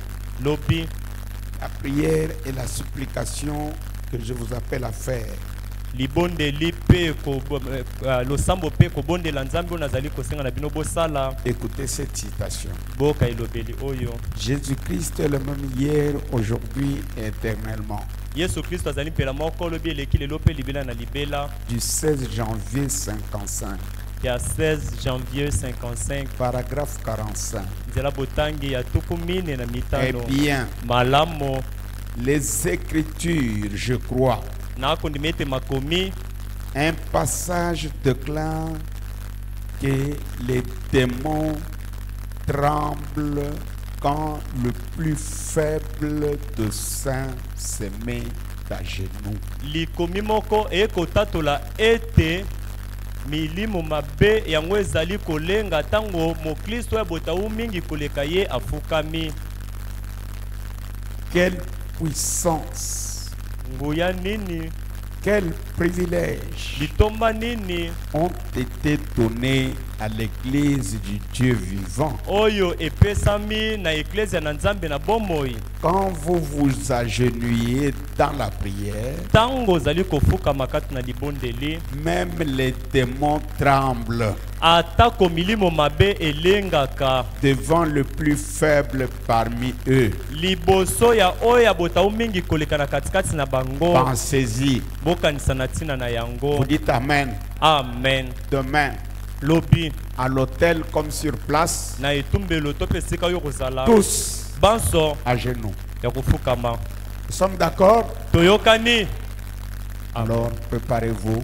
la prière et la supplication que je vous appelle à faire Écoutez cette citation. Jésus-Christ est le même hier, aujourd'hui et éternellement. Du 16 janvier 55. 16 janvier 55. Paragraphe 45. Eh bien, les Écritures, je crois, un passage déclare que les démons tremblent quand le plus faible de saints se met à genoux. Milimo mabe yango ezali kolenga tango mokristo ya botawu mingi koleka ye afukami. Quelle puissance, nguya nini, quel privilège bitomba nini ont été donnés à l'église du Dieu vivant. Oyo epesami na eklezia na Nzambe na bomoi. Quand vous vous agenouillez dans la prière, tango zali kofuka makati na libondeli, même les démons tremblent atako milimo mabe elengaka devant le plus faible parmi eux. Liboso ya oya botawu mingi koleka na katikati na bango. Pensez-y. Bokanisa na tina na yango. Vous dites amen. Amen. Demain, lobi à l'hôtel comme sur place, na etumbelo to pesika yo kozala tous banso à genoux. Ya kufukama. Nous sommes d'accord? Toyokani. Alors préparez-vous.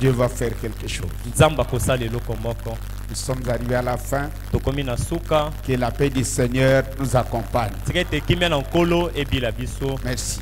Dieu va faire quelque chose. Nous sommes arrivés à la fin. Que la paix du Seigneur nous accompagne. Merci.